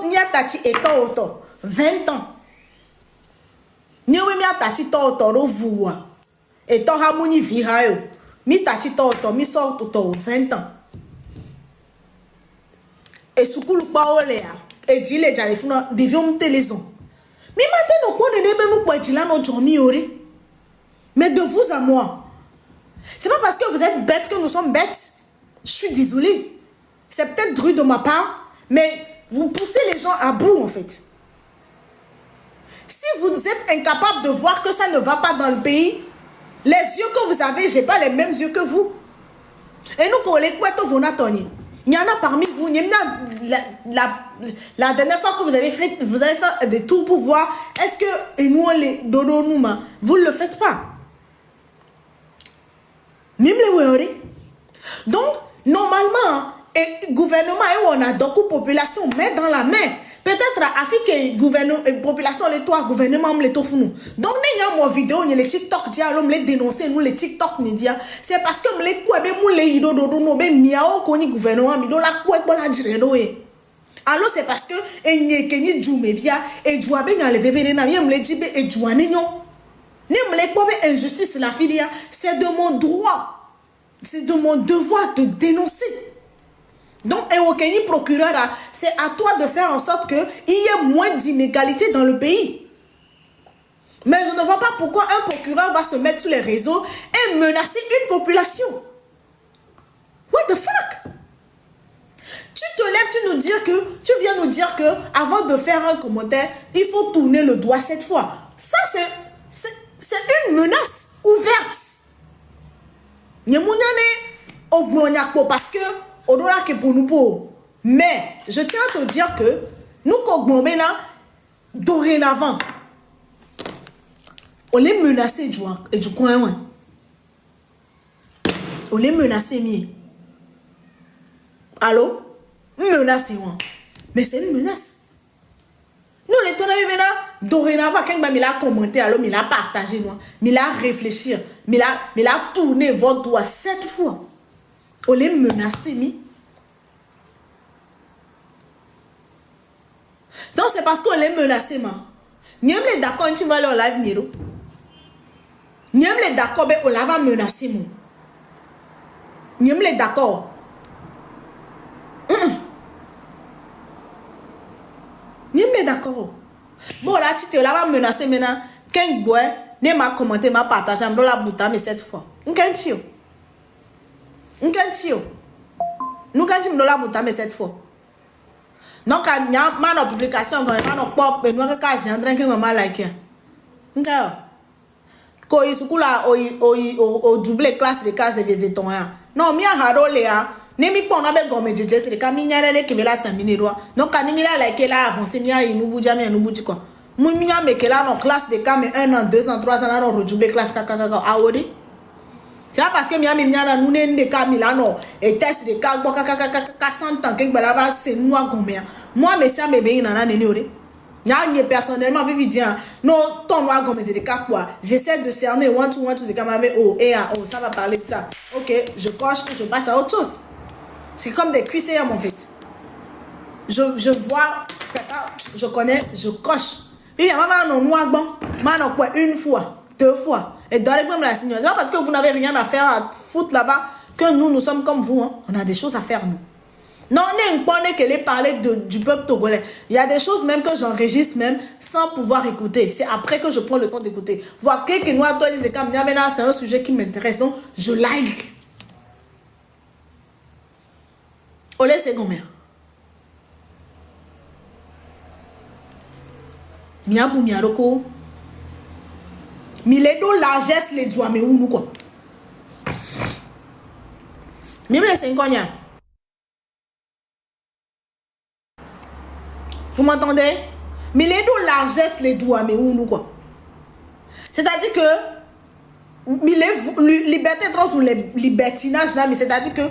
ni atati eto auto 20 ans. Ni we mi atati to auto ro vuwa. Eto harmonie vira yo. Mi tati to auto mi sort auto 20 ans. Et sukulu pa olea et dile jale funa devions monter les ans. Mais maintenant qu'on ne nebe nous pour dila no jomi ori. Mais de vous à moi. C'est pas parce que vous êtes bêtes que nous sommes bêtes. Je suis désolée. C'est peut-être dru de ma part, mais vous poussez les gens à bout en fait. Si vous êtes incapable de voir que ça ne va pas dans le pays, les yeux que vous avez, j'ai pas les mêmes yeux que vous. Et nous pour les couettes vous n'attendez. Il y en a parmi vous, la dernière fois que vous avez fait des tours pour voir, est-ce que nous, les dodo nouma, vous ne le faites pas. Même les wéori. Donc, normalement, le gouvernement, on a beaucoup de population, mais dans la main. Peut-être Afrique, gouvernement, population, les toits, gouvernement, les toits nous. Donc, nous avons une vidéo, les TikTok, nous les dénoncer, nous les TikTok, médias. C'est parce que nous les coups, nous les ido, nous les miao, qu'on gouvernement, nous la coups, pour la dire, alors c'est parce que, et n'y a ni Djoumevia, et Djouabe, n'a levé, n'a rien, les dit, et Djouanignon. Nous les coups, injustice, la filia, c'est de mon droit, c'est de mon devoir de dénoncer. Donc, et procureur, c'est à toi de faire en sorte qu'il y ait moins d'inégalités dans le pays. Mais je ne vois pas pourquoi un procureur va se mettre sur les réseaux et menacer une population. What the fuck? Tu te lèves, tu viens nous dire que avant de faire un commentaire, il faut tourner le doigt 7 fois. Ça, c'est une menace ouverte. Parce que au-delà que pour nous pour. Mais je tiens à te dire que nous Kogbomena dorénavant on les menacés du coin. On les menacés mi. Allô? Menacés mais c'est une menace. Nous les tenons dorénavant quand il a commenté alors il a partagé nous, il a réfléchi, il a tourné votre doigt 7 fois. On les menacés, mi. Donc c'est parce qu'on les menacés, ma. N'y les d'accord, tu vas leur live niro. N'y les d'accord, on la va menacer, mon. N'y les d'accord. N'y les d'accord. Bon là, tu te la vas menacer maintenant. Qu'un boy, ne m'a commenté, m'a partagé, m'a la bouta, mais 7 fois. Qu'un tio. Nous quand tu me donnes la bouteille mais cette fois. Donc quand il y a ma publication quand il y a nos pop et nous quand c'est en train que maman like. Nka. Ko isukula o double classe de case des étonnants. Non mi a harole a. Ne mi pon na be gomme jeje c'est ka mi nyare ke bela terminer droit. Donc quand il a like là avancer mi a inu buja mi anu buji quoi. Mu mi a me que là non classe de cas mais 1 an 2 ans 3 ans non redouble classe kaka awori. C'est pas parce que miami miana nous n'en cas milano et test de cas boka 100 ans que balaba c'est moi combien moi mais ça me bien nana nenore nya personnellement vivi dire non ton noir comme c'est des cas quoi j'essaie de cerner one to c'est quand même oh et oh ça va parler de ça OK je coche je passe à autre chose c'est comme des cuissères en fait je vois je connais je coche puis maman non noir bon maman quoi une fois 2 fois Et donnez-moi la signation. C'est pas parce que vous n'avez rien à faire à foutre là-bas que nous sommes comme vous. Hein. On a des choses à faire, nous. Non, on n'est qu'elle ait parlé du peuple togolais. Il y a des choses même que j'enregistre même sans pouvoir écouter. C'est après que je prends le temps d'écouter. Voir que nous, c'est un sujet qui m'intéresse. Donc, je like. Olé, c'est combien? Miabou miaroko. Miledo largesse les doigts, mais où nous quoi? Mime les 5 ans. Vous m'entendez? Miledo largesse les doigts, mais où nous quoi? C'est-à-dire que liberté trans ou libertinage là, mais c'est-à-dire que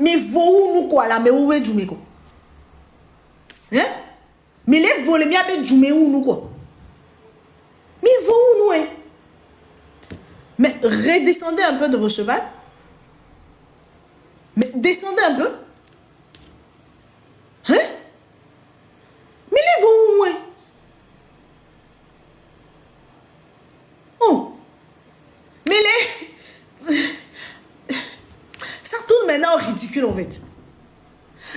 mais vous nous quoi là, mais où est Djoumé quoi? Hein? Mais les volets mi avec Djoumé ou nous quoi? Mais vous nous hein? Mais redescendez un peu de vos chevals. Mais descendez un peu. Hein? Mais les vous hein? Oh. Mais les ça tourne maintenant au ridicule en fait.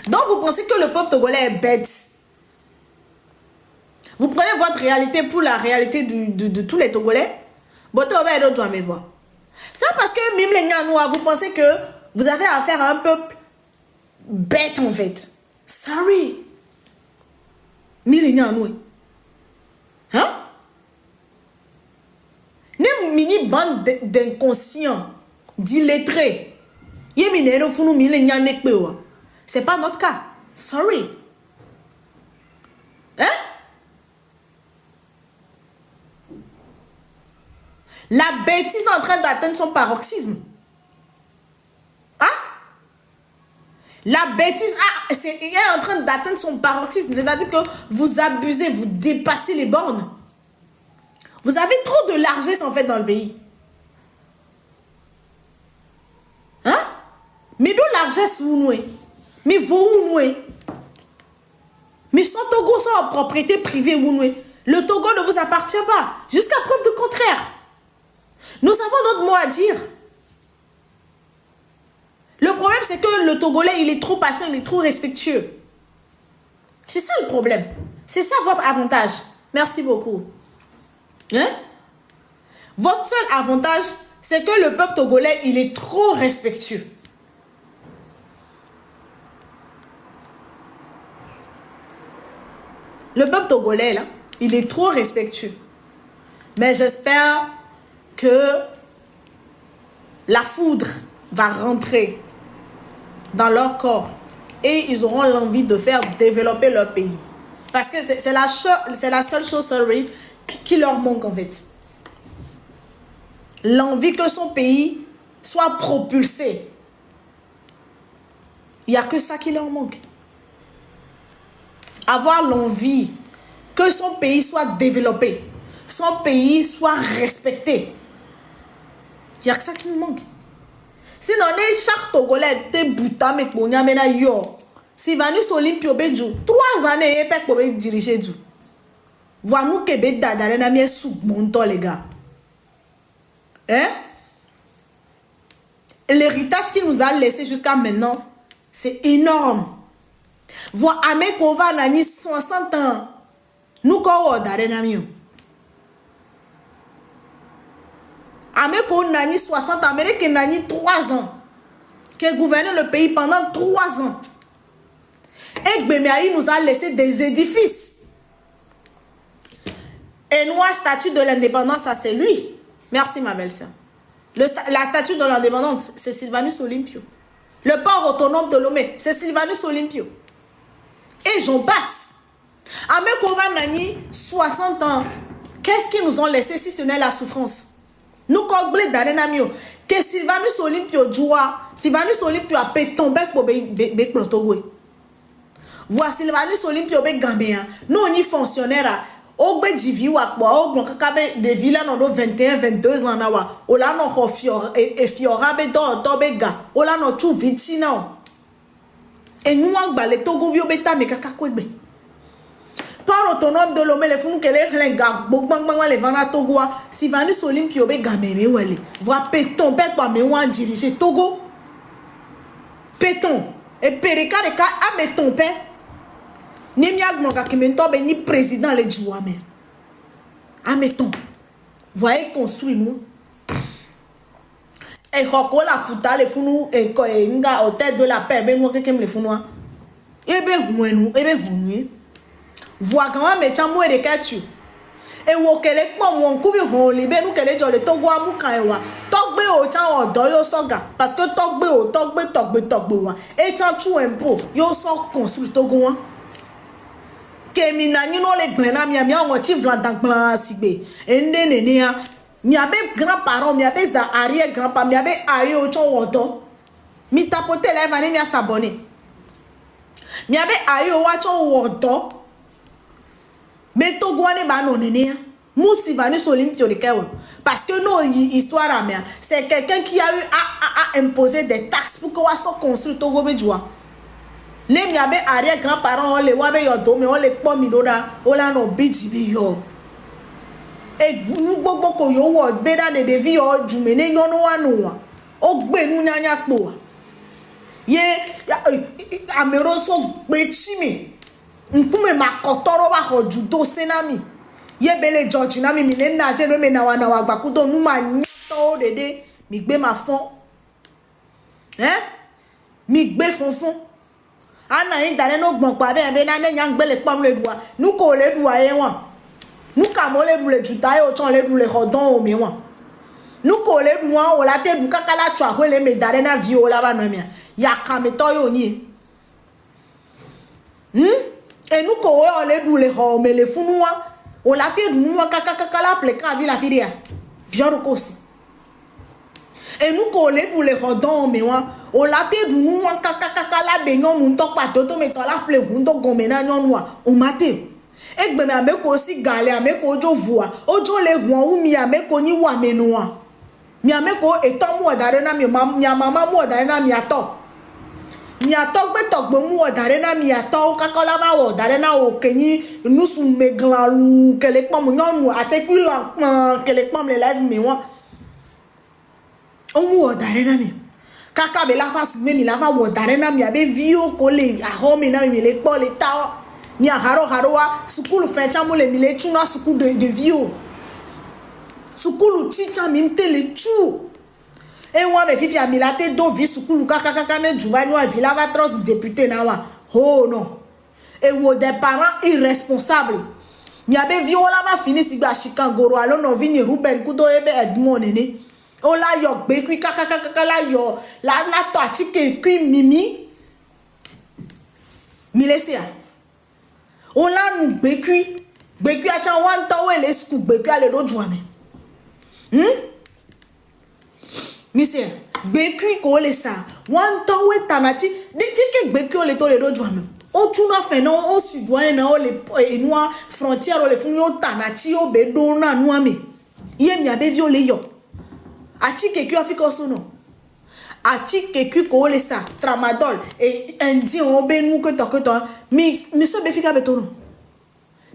Donc vous pensez que le peuple togolais est bête. Vous prenez votre réalité pour la réalité de tous les Togolais. C'est parce que même les Nyanois, vous pensez que vous avez affaire à un peuple bête en fait. Sorry. Mais les Nyanois. Hein? Une mini bande d'inconscients, d'illettrés. C'est pas notre cas. Sorry. Hein? La bêtise est en train d'atteindre son paroxysme. Hein? La bêtise est en train d'atteindre son paroxysme. C'est-à-dire que vous abusez, vous dépassez les bornes. Vous avez trop de largesse en fait dans le pays. Hein? Mais d'où largesse vous nouez? Mais vous nouez? Mais son Togo sont en propriété privée vous nouez? Le Togo ne vous appartient pas. Jusqu'à preuve du contraire. Nous avons notre mot à dire. Le problème, c'est que le Togolais, il est trop patient, il est trop respectueux. C'est ça le problème. C'est ça votre avantage. Merci beaucoup. Hein? Votre seul avantage, c'est que le peuple togolais, il est trop respectueux. Le peuple togolais, là, il est trop respectueux. Mais j'espère que la foudre va rentrer dans leur corps et ils auront l'envie de faire développer leur pays. Parce que c'est la seule chose qui leur manque en fait. L'envie que son pays soit propulsé. Il n'y a que ça qui leur manque. Avoir l'envie que son pays soit développé. Son pays soit respecté. Il n'y a que ça qui nous manque. Sinon, chaque Togolais te bouta me konya mena yo. Si Vanus Olympio beju 3 années et pek pour diriger du. Voilà nous que bet dadare na mie sous monto les gars. Hein? L'héritage qu'il nous a laissé jusqu'à maintenant, c'est énorme. Voilà Amekova nani 60 ans. Nous ko dare na mio. Ameko nani 60 ans, Amérique nani 3 ans. Qui a gouverné le pays pendant 3 ans. Et Gbemiaï nous a laissé des édifices. Et nous, la statue de l'indépendance, ça c'est lui. Merci ma belle-sœur. La statue de l'indépendance, c'est Sylvanus Olympio. Le port autonome de Lomé, c'est Sylvanus Olympio. Et j'en passe. Ameko nani 60 ans. Qu'est-ce qu'ils nous ont laissé si ce n'est la souffrance? Nous combler d'anenamio que Sylvanus Olympio joua, Sylvanus Olympio a pété tomber pour be protogwe. Voici Sylvanus Olympio be gambéen. Nous on y fonctionnaire au be divi wa kwa au bon kakabe de villa no 21 22 ans na wa. Ola no hofior et fiora be do be ga. Ola no chu vitina. Et nous on ba le togo vio beta me kakakwebe. Par autonome de l'homme, les fous qu'elle est les gars, les vana Togo, si Vani Solim Piobe Gameme, wale, voit péton, bête, mais ou en diriger Togo. Péton, et Pereka, les cas, à meton père. Ni miag mon gars qui m'entoure, ni président les jouamens. À meton. Voyez construire nous. Et Hoko la fouta, les fous, et nga, au tête de la paix, mais nous, quelqu'un les fous, et bien, nous, et bien, nous. Vois comment mes chambres et les catchus. Et où qu'elle est comme mon coup, on libère nous qu'elle est dans le Togo à Moukaïwa. Togbe au chan au doyo soga. Parce que togbe au togbe. Et chan chou un peu. Yo so construit Togo. Kemina ni no le grena miamia on chi vlantan plan sibe. Ende nenia. Miabe grand-parents, miabe za arrière grand-parents, miabe ayo au chan wodo. Mi tapote la vani mia s'abonner. Miabe ayo wa chan wodo. Mais Togo n'est pas non néné. Moussi va nous solim parce que nos histoires c'est quelqu'un qui a eu à imposer des taxes pour qu'on soit construit Togo Béjoua. Les miabe arrière grands-parents on les wabe yodo mais on les pomme doda on la no bidji yo. Et nous beaucoup yo word beda de devi yo jumene nyono wanoa. O gbe nu nyanya kpo. Ye ameroso bechimi. Nkume makotoro ba ho judo senami ye bele George na mi ne na je no me na wa gbakudo nu ma nyato dede mi gbe ma fon mi gbe fonfon ana yin dare no gbon pa be na ne yan gbe le pam le duwa nu ko le duwa ye won nu ka mo le du le juta e o chan le du le hodon o mi won nu ko le duwa o la te du kakala twa ho le me dare na vi o la ba no mi ya ka me to yo ni et nous on les doule mais les fous on l'a té nous kaka la pleka vi la filia bien aussi et nous on les doule rodon mais on l'a té nous kaka la de nyon nous tok pa toto mais la ple hundo gomena nyon on maté et gbe me ameko aussi galé ameko ojo voa ojo le huan ou mi ameko ni wa menoa mi ameko etan mu odare na mi mama mu odare na mi ato mi atogbe togbe mu odare na mi ato kakola ma odare na o kenyi nusu meglalu kele pom nyonu atekula kele pom le live mi won o mu odare na mi kaka be la face me mi la fa odare na mi abe vio ko le aho mi na mi le po le ta mi haro wa sukulu fe chamu le mi le tuna sukulu de vio sukulu chicha mi mtele chu. Et moi, mes filles, mi la tête d'eau, vie sous kaka ne jouva nous villa va trop député na wa. Oh non. Et ou des parents irresponsables. Mi abe vi ola va fini si ba Chicago alo no vini Ruben kudo ebe Edmond nene. Ola yo gbe kui kaka la yo la to atike kui mimi. Mi laisse. Ola nu gbe kui a chan wan to we le sku gbe kui ale do jouame. Monsieur, bekui ko le sa. Wan ton we tanati. Di fike bekui o le to le do jouame. O tuna fe non o sudouane na o le noa frontière o le fun yo tanati o be do na noame. Ye mi abe vi o le yo. Ati kekui afika so no. Ati kekui ko le sa. Tramadol et indien o be nou que to. Mi so be fika beto no.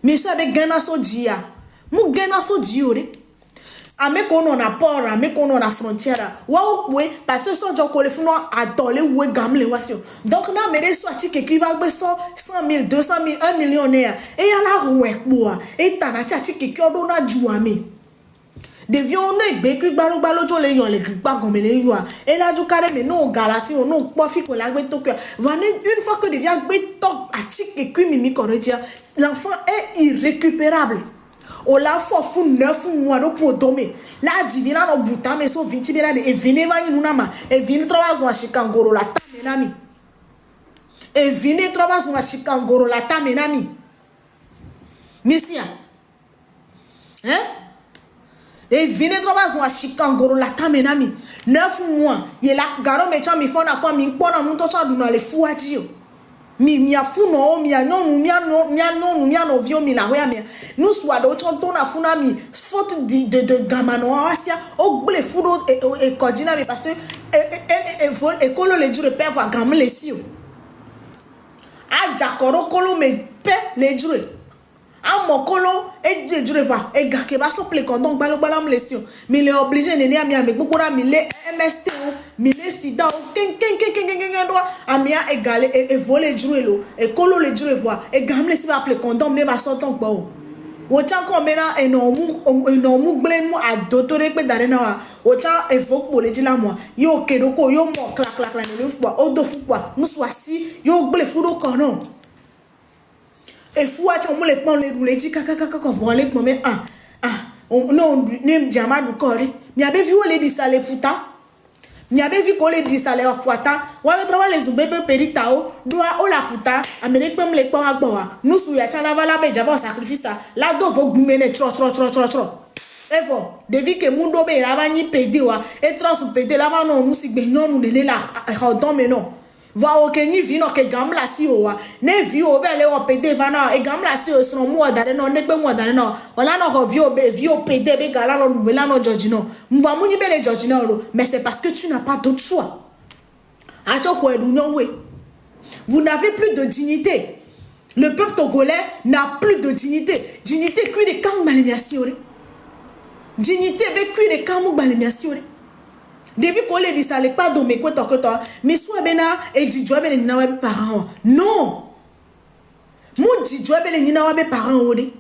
Mi so be gana so dia. Mu gana so diore. Ame kono na port, ame kono na frontière. Wa okwe parce que son joko le funo adole ou gamle wasio. Donc na mere so atike ki va gbe 100,000, 200,000, 1 millionnaire. Et ya la rouek boa. Et tanachi atike ki odo na juame. Devion ne gbe ki gbalo jo le yon le gba gomele yo. Et la ju kare me no galasi no pofi ko la gbe tokyo. Une fois que devient gbe tok atike ki mimi koredia, l'enfant est irrécupérable. O la fo fu 9 mois no podome la divina no buta me so 20 bera de e vini vani nunama e vini trova zo ashikangoro la tamenami e vini trova zo ashikangoro la tamenami misia e vini trova zo ashikangoro la tamenami 9 mois ye la garo me cha mi fona fo mi pona nu to cha duna le fu adio mi afuno mi anonu mi anovio mi la hoya mi nous soit do chonto na funa mi faute de gamano asia o gble fudo e kodina mi parce e kolo le jure pe va gamle si o a jakoro kolo me pe le jure a mokolo e de jureva e ga ke ba so ple condom gbalo gbalo mlesio mi le obligé ne ami ame gbogbo mi le MST o mi le sida o ken do amia egale e voler jurelo e kolo le jurevoa e ga mlesi ba ple condom ne ba so ton gbo o wo chan ko mena enomu gble mu adotore pe dare na wa wo chan e fokpo le jila mo yo kedoko yo mo clac clac la ne fukwa o do fukwa musu asi yo gble fudo kono e fu acha mo le pon le rule ji kaka ko voler mo me no nem jama du kori mi abe vi o le di sale futa mi abe vi ko le di sale fuata wa me trava les bebe perita o doa o la futa amene pem le pon agbo wa nusu ya chala vala be jaba sacrifice la do vo gbumene tro evo devi ke mundo be la ba ni pede wa e trans pede la ba no musi gbe nyonu le la hodon me no va o ke ni vi no ke gamla si o wa ne vi o be le o pede va na e gamla si o sro mu odare no ne gbe mu odare no ola no ho vi o pede be gala no be la no George no mva mu ni be le George no lo mais c'est parce que tu n'as pas d'autre choix. Vous n'avez plus de dignité. Le peuple togolais n'a plus de dignité. Dignité cuit de quand malemiasiore. Dignité be cuit de quand malemiasiore. Depuis qu'on les dit ça les pas domé quoi que toi mais soit bena et dit joie ben nina wabe parents. Non. Mon dit joie ben nina wabe parents ode.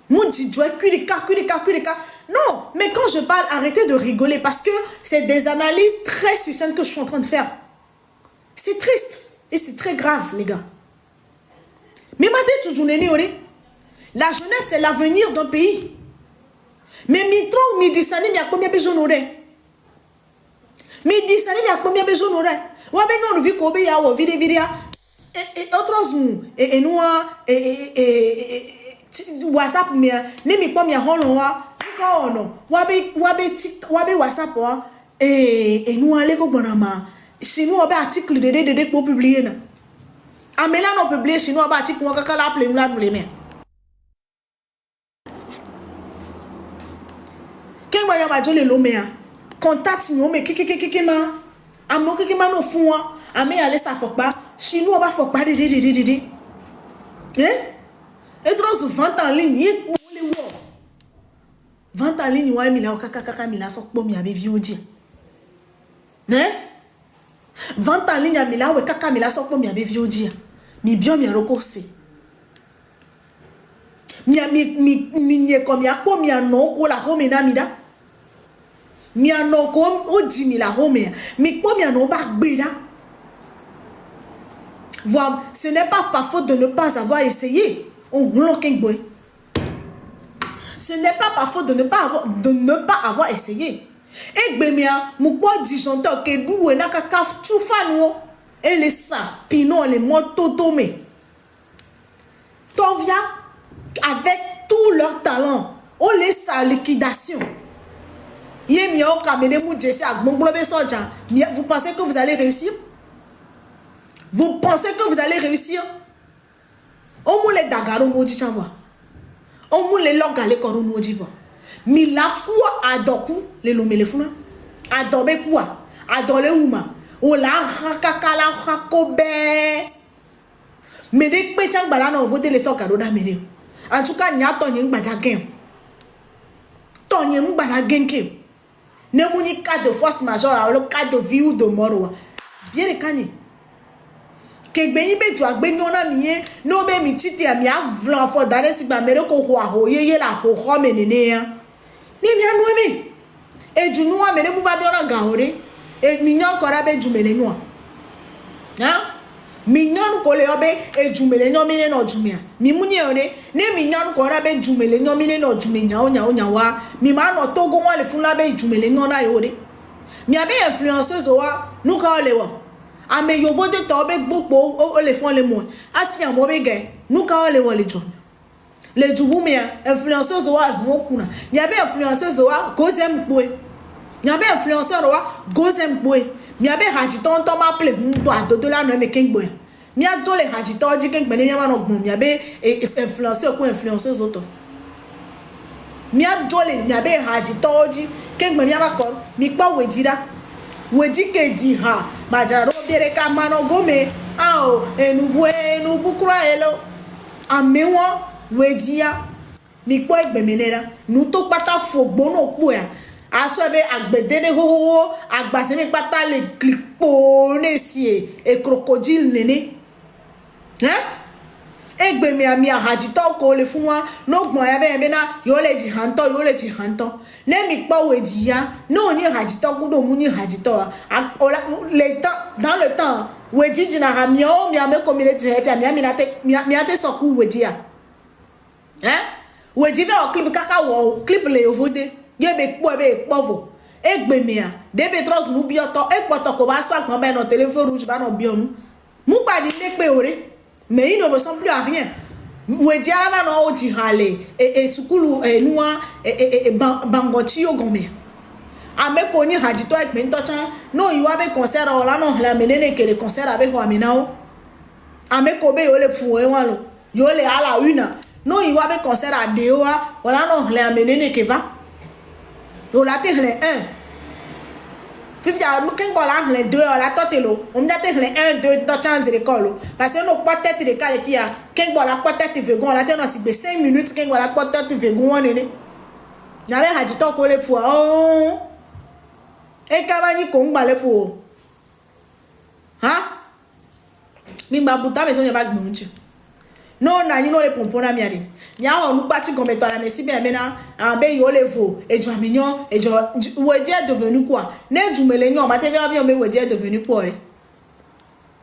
Mon dit joie cuit de cas. Non, mais quand je parle, arrêtez de rigoler parce que c'est des analyses très succinctes que je suis en train de faire. C'est triste et c'est très grave, les gars. Mais la jeunesse, c'est l'avenir d'un pays. Mais mitro, midisani, mi a combien besoin d'oreilles? Midisani, mi a combien besoin d'oreilles? Ou bien non, vu qu'on veut avoir vidéo et autres zoom et nous WhatsApp, mais ne mi pas mi a hollowa. Non, wabe WhatsApp et nous allons go bonama. Chez nous on a article de pour publier na. Amela non publier chez nous on a article on ka la appeler la douler mais. Quand moi ya ma jole lo me contact nous mais keke ma amo keke ma no fun wa ame aller ça faut pas chez nous on va faut pas de et trop souvent en ligne vente en ligne ouais mila kaka mila sok po mi abe viodi vente en ligne mila ouais kaka mila sok po mi abe viodi mi bien mi recorser mi comme ya po mi no ko la home na mida mi no ko o di mi la home mi po mi no ba gbe da voilà, ce n'est pas par faute de ne pas avoir essayé on bloque boy. Ce n'est pas par faute de ne pas avoir essayé. Et Bémia, Moukwa disjoncteur que d'où est nakakaf tchoufano et les saints, pino les motos tomés. Tovia, avec tout leur talent, on laisse sa liquidation. Yemia o kamene mou jesse ak monglobe soja. Vous pensez que vous allez réussir? Vous pensez que vous allez réussir? On mou les dagaro modi chanwa. On mou les logale koro modi va. Mi la kwa adoku le lomele funa. Adobe kwa. Adole uma. O la rakakala rakobe. Mede pe chang balana on vote les sokaro da mere. En tout cas, nya tonye ngbaja gen. Tonye mbana genke. Ne mouni cas de force majeure, le cas de vie ou de mort. Bien rekanye. Que be tu agbe nyona miye no be mi titi ami avlan fo dare si gba mere ko ho aho yeye la ho ho menene ya ni mi anu mi e junu wa mere mu ba bi ora ga ore e mi nyan ko ra be jumele nu ha mi nyan ko le obe e jumele nyo mi ne no jumia mi mu ni ore ne mi nyan ko ra be jumele nyo mi ne no jumenya onya wa mi ma no togo wa le fun la be jumele nyo na ore mi abe influenceuse wa nu ka ole wo ame yo vote to be gbogbo o le fon le mo afian mo be ge nu ka o le wo le jo le jubu me influenceuse wa mo kuna nya be influenceuse wa gozem boy nya be influencer wa gozem boy nya be haji ton to ma ple ndo adodo la no me king boy nya do le haji to ji king me nya ma no gun nya be influencer ko influenceuse oto nya do le nya be haji to ji king me nya ba ko mi pa we jira wedi ke di ha majaro bere ka mano gome ao enubu kura elo ame won wedia mi po egbe menera nu to pata fogbo no po ya aso ebe agbedere ho agbase mi pata le klipo nesi e crocodile nene egbe mi ami ahajito ko le fun wa no gbon ya be na yo le ji hanto ne mi po wedia no ni hajito gudo mu ni hajito le temps dans le temps wedi jina ha mi o mi ame community he mi ate so ku wedi ya wedi ve o clip kaka wo clip le ovode ye be povo egbe mi a de be trust nu bi oto e poto ko ba so agbon be no téléphone rouge ba no bi onu mu pa ni le pe ore mais il ne ressemble plus à rien wedi ala ba no o ji hale sukulu nuwa bangochi ogome ame ko ni hajito ekpe ntocha no yiwa be concert o la no la menene ke le concert abe ho amina o ame ko be yo le fu e wan lo yo le ala una no yiwa be concert ade o la no la menene ke va o la te hle 1 fifia mu ken bola hle 2 o la totelo o mja te hle 1 2 to chance de colo parce que no pas tête de cale fia ken bola pas tête vegon la te no si be 5 minutes ken bola pas tête vegon nene na be hajito ko le fu o e kabani ko ngba le po mi gba buta me so ye ba gbonju no na ni no le pompona mi ari nya o nu pati gome to la me si be me na be yo le vo ejo aminyan ejo wedi est devenu quoi ne jumele nyan ma te ve abi o me wedi est devenu quoi re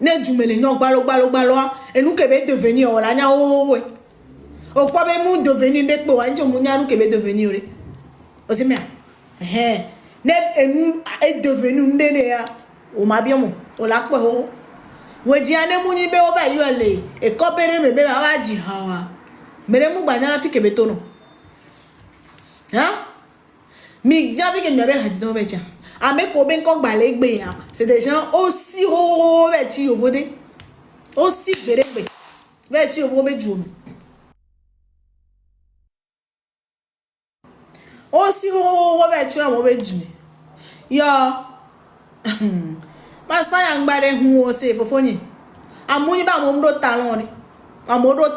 ne jumele nyan gbalo enu ke be devenu o la nya o we o po be mu devenu de pe wa njo mu nya nu ke be devenu re o se me ne enu est devenu ndene ya o ma bien mo o la pe ho wedi ane mu ni be o ba yo le e ko bere me be ba wa ji ha wa mere mu gba na fi ke be to no mi ja fi ke mi be ha ji to be ja ame ko be nko gba le gbe ya c'est des gens aussi ho be ti yo vode aussi bere gbe be ti yo vo be ju aussi ho be ti o be ju yo mas fa ngbare hu o se fofonyi amuni ba mo ndo talon ni amodo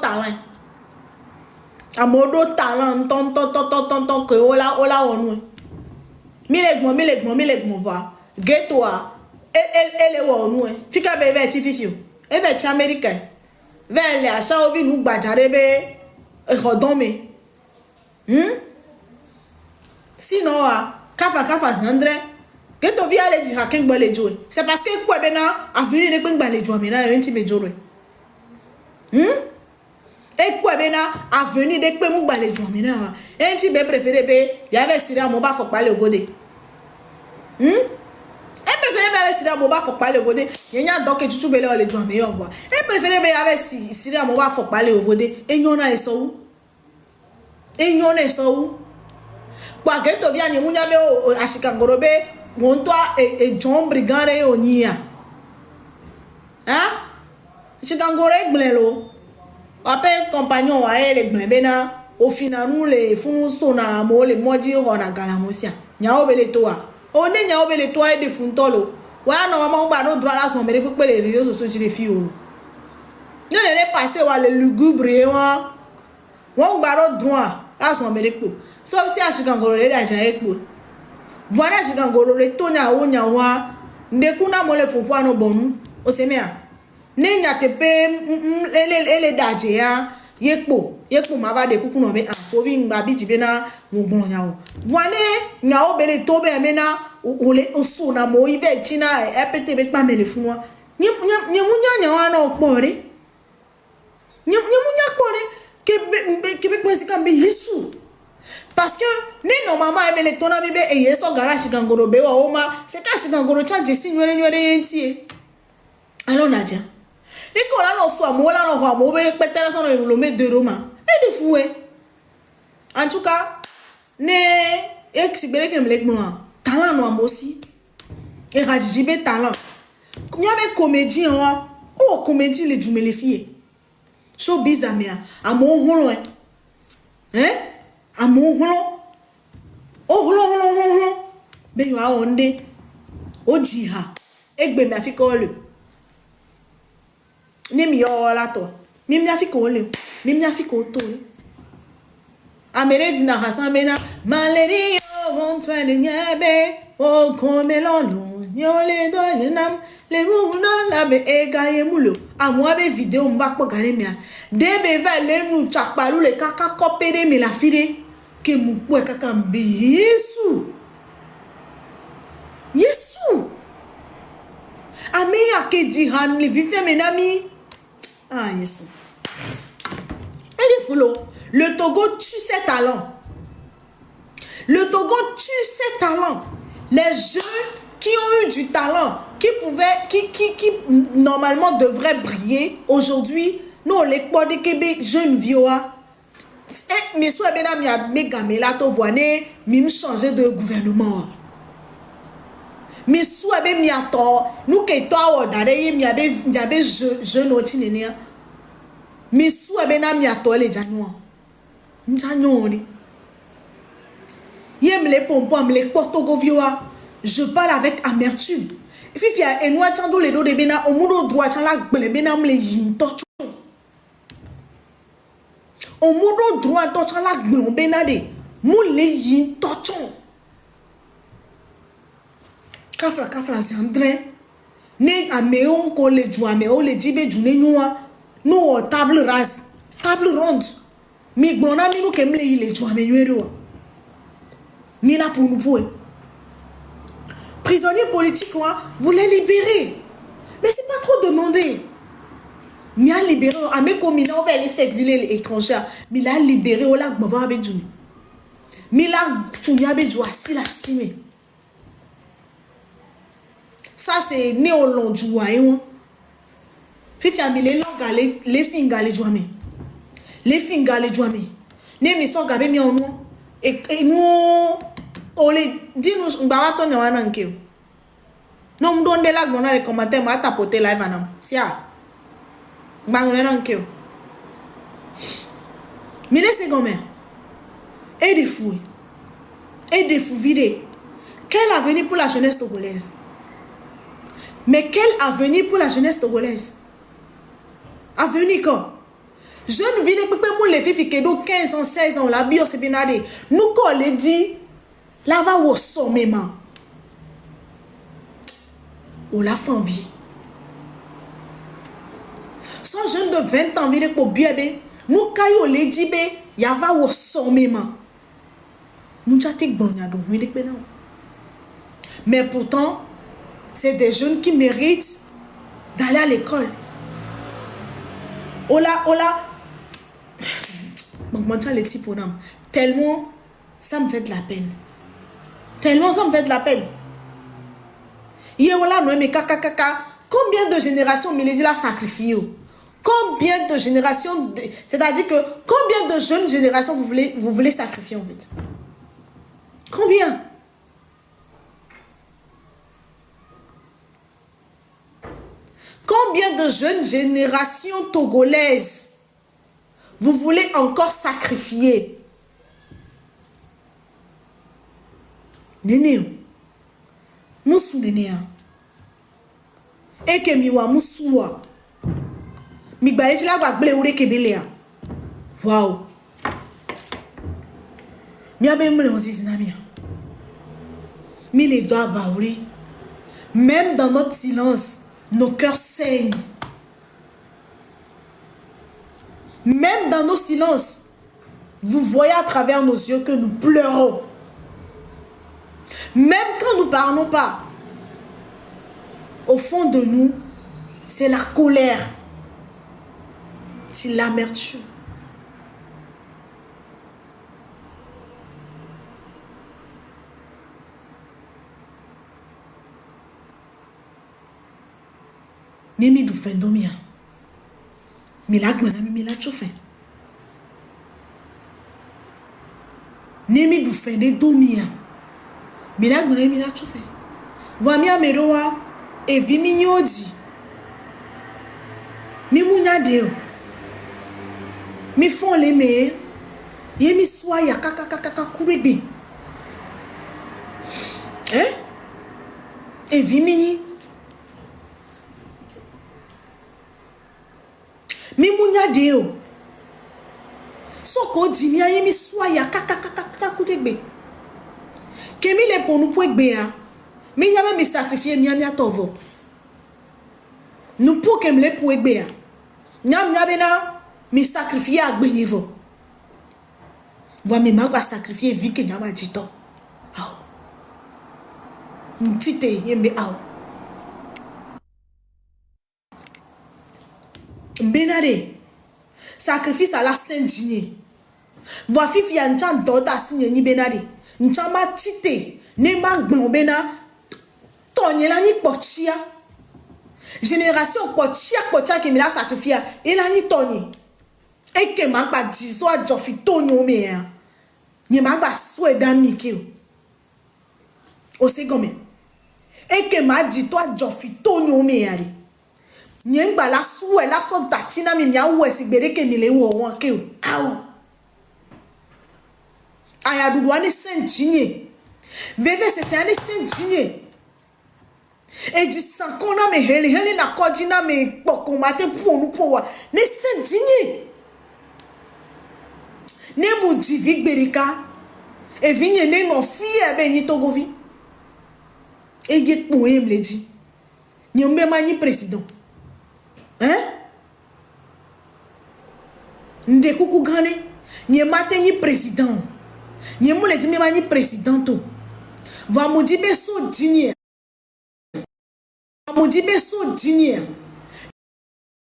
talent ton que ola onu mi le gbon va ghetto a ele wo onu fika be be ti fifio e be ti America ve le asa obi nu gbajare be hodon me sinon kafa sandre ghetto vi ale di hakin gbole jo c'est parce que ko be na afini ne pe gbale jo mi na yo nti mejoro ekpo ebe na avenue de pe mu gbalejo mi na enti be préféré be ya be sira mo ba fo pale ovode e préféré be sira mo ba fo pale ovode yenya doke tutu be le ole jo mi yo vo e préféré be ya be sira mo ba fo pale ovode enyon na eso wu kwa geto bia ni munya be ashikangoro be wonto e John Brigare onia ashikangoro egblelo ape compagnon wa ele gbena au final nous les funu sona mo le moji hona galamosia nya obele to wa oni nya obele to e de funtolo wa no mama gba no droit la son mere pepe le réseaux sociaux ti le fi oro no le passer wa le lugubre won gba ro droit la son mere po so si ashikangoro le da ja epo voilà ashikangoro le to nya wo nya wa ndekuna mo le popo no bonu o se me ne nya tepe ele daje ya yepo ma va de kuku no be afovi ngba bi jibe na wogbon nya wo wane nya obele to be me na ole oso na mo ibe china epete be pa mele fun wa nye munya wa na opore nye munya pore ke be kwesi kan be yesu parce que ni no mama ebele to na bibe e yeso garage gangoro be wa o ma se ka shi gangoro charge si nywere yentie alo naja Niko la no so amola no ho amobe petela so no lo me de Roma e de fou en tout cas ne exibere ke mlek mo talent no amosi e rajibe talent nya be comédien wa o comédie le jumele fie so bizamia amo holo amo holo o holo be yo a onde o jiha egbe mi afika ole ni mi yo la to mi mi afika ole mi mi afika o to Amere dina hasamena maleri yo wontwene nyebe o komelonu nyole do yenam le mouno la be egaye mulo amwa be vidéo mba ko gare mia debe va le nu chakpalu le kaka kopere me la fide ke mu po kaka mbe Yesu ameya ke di han le vive menami ah Yesu le Togo tue ses talents. Le Togo tue ses talents. Les jeunes qui ont eu du talent, qui normalement devraient briller, aujourd'hui, nous, les jeunes vioa. Mais soit bien mi a mégamela to voine, mi changer de gouvernement. Mais soit bien mi a to, nous que toi ou d'ailleurs mi avait jeune otinenia. Mais soit bien mi a to les janouan. Je parle avec amertume. Kafla c'est André. Ne améon ko le joie mais on le dit be journée noa. No table rase, table ronde. Mi gbona mi nou kemle ile joie me yuero. Mi na pour nous pour. Prisonniers politiques quoi, vous les libérez. Mais c'est pas trop demandé. Mi a libéré a mes communes on va aller s'exiler l'étranger. Mi la libéré o la gbova be jouni. Mi la tunya be joie si la sime. Ça c'est néolon joie hein. Fifi a mis les langues les fingers les joie me. Les fingers les joie me. Ne mi so gabe mi onu et nous on les dit nous ngaba to ne wana nke. Non m'donne de la gbona les commentaires ma tapoter live anam. Sia. Ngba na nke. Mi laisse gomme. Et des fous vidés. Quel avenir pour la jeunesse togolaise? Mais quel avenir pour la jeunesse togolaise? Avenir quoi? Jeune vie de pépé moule les filles qui ont 15 ans, 16 ans, la bio c'est bien allé. Nous qu'on les dit, là va au sommet, man. Ou la fin vie. Sans jeune de 20 ans, vie pour bien, nous caillons les dit, ya va au sommet, man. Nous t'attendons bon, ya donc, mais pourtant, c'est des jeunes qui méritent d'aller à l'école. Ola. Bon, moi, les types, tellement ça me fait de la peine. Tellement ça me fait de la peine. Ola, mais kaka. Combien de générations Milady l'a sacrifié? Combien de générations, c'est-à-dire que combien de jeunes générations vous voulez sacrifier en fait? Combien? Combien de jeunes générations togolaises vous voulez encore sacrifier? Néné, moussou néné. Et que miwa moussoua. Mi balé la bagle ou kebelea. Waouh. Mi abe mle ozizinamia. Mi les doigts baouri. Même dans notre silence, nos cœurs saignent. Même dans nos silences, vous voyez à travers nos yeux que nous pleurons. Même quand nous ne parlons pas, au fond de nous, c'est la colère, c'est l'amertume. Nemi du fendomia. Milagre na mi la choufin. Nemi du fendomia. Milagre na mi la choufin. Vomi ameroa e viminyodi. Mi munya deo. Mi font les me. Ye mi soya kaka kurebe. Hein? E vimini. Mi munya deo. So ko di mi ayi mi swa ya kaka kutebe. Kemi le pour nous pour hein. Mi nyame mi sacrifier mi amia tovo. Nous pour que me le pour hein. Nyam nyabena mi sacrifier agbe niveau. Va me ma sacrifier vie que nyama jito. Aw. Ntite yembe aw. Mbenare. Sacrifice à la Saint-Digne. Va fifi ya nchan doda sinye ni benare. Nchama tite. Ne ma gbonbena. Tonyela ni pochia. Génération pochia qui me l'a sacrifié. Il a ni toni. Et que ma ba diso a jofi tonyo me. Ni ma ba soué d'ami ki. O se gome. Et que ma di to a jofi tonyo me yari. Ni mba la soué la son tatina mi mia ou si bere ke mi le wo won ki. Aw. Aya du douane Saint-Digne. Veve c'est un Saint-Digne. Et dit ça qu'on a me hele na kodina me poko mate pour nous pour ne Saint-Digne. Ne mu divik berika e vigne ne no fie be ni togovi. E get pour em le dit. Ni mbe mani président. Hein? Nde kuku gane ni mate ni président. Ni mu le dit me mani président to. Va mu di be so digne. Modibe so digne.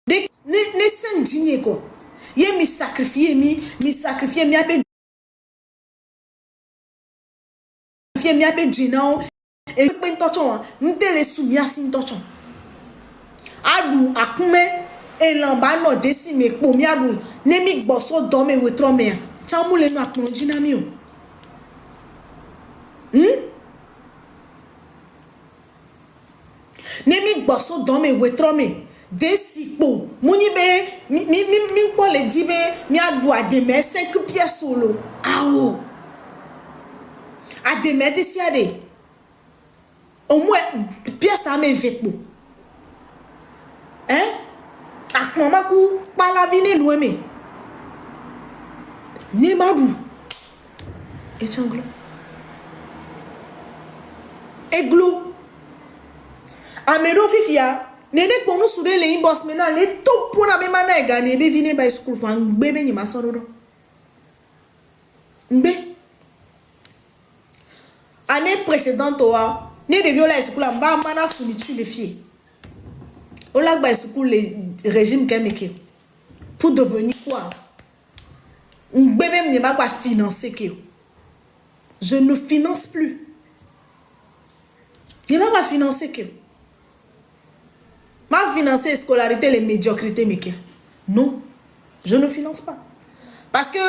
Ne sen digne ko. Ye mi sacrifier mi abe mi abe djinao e pe ntochon ntele soumi asin ntochon. Adu akume e lamba no desime po mi adu ne mi gboso do me wetro me. Chamule no akun djinami o. Nemi gboso don me wetrome desipo muni be mi po le dibe mi adu ademe 5 pièces solo awo ademe desiade au moins pièce a me vekpo hein akmama ku pala vine lueme ne madu et changlo eglo Amero fifia nene kono sude le inbox mena le topo na me mana egani ebe vine by school fan bebe ni masoro mbe année précédente oa ne de viola school amba mana fourniture de filles au lac by school le régime kemeke pour devenir quoi bebe ne m'a pas financer que je ne finance plus ne m'a pas financer que ma financer scolarité, les médiocrités, mais non, je ne finance pas. Parce que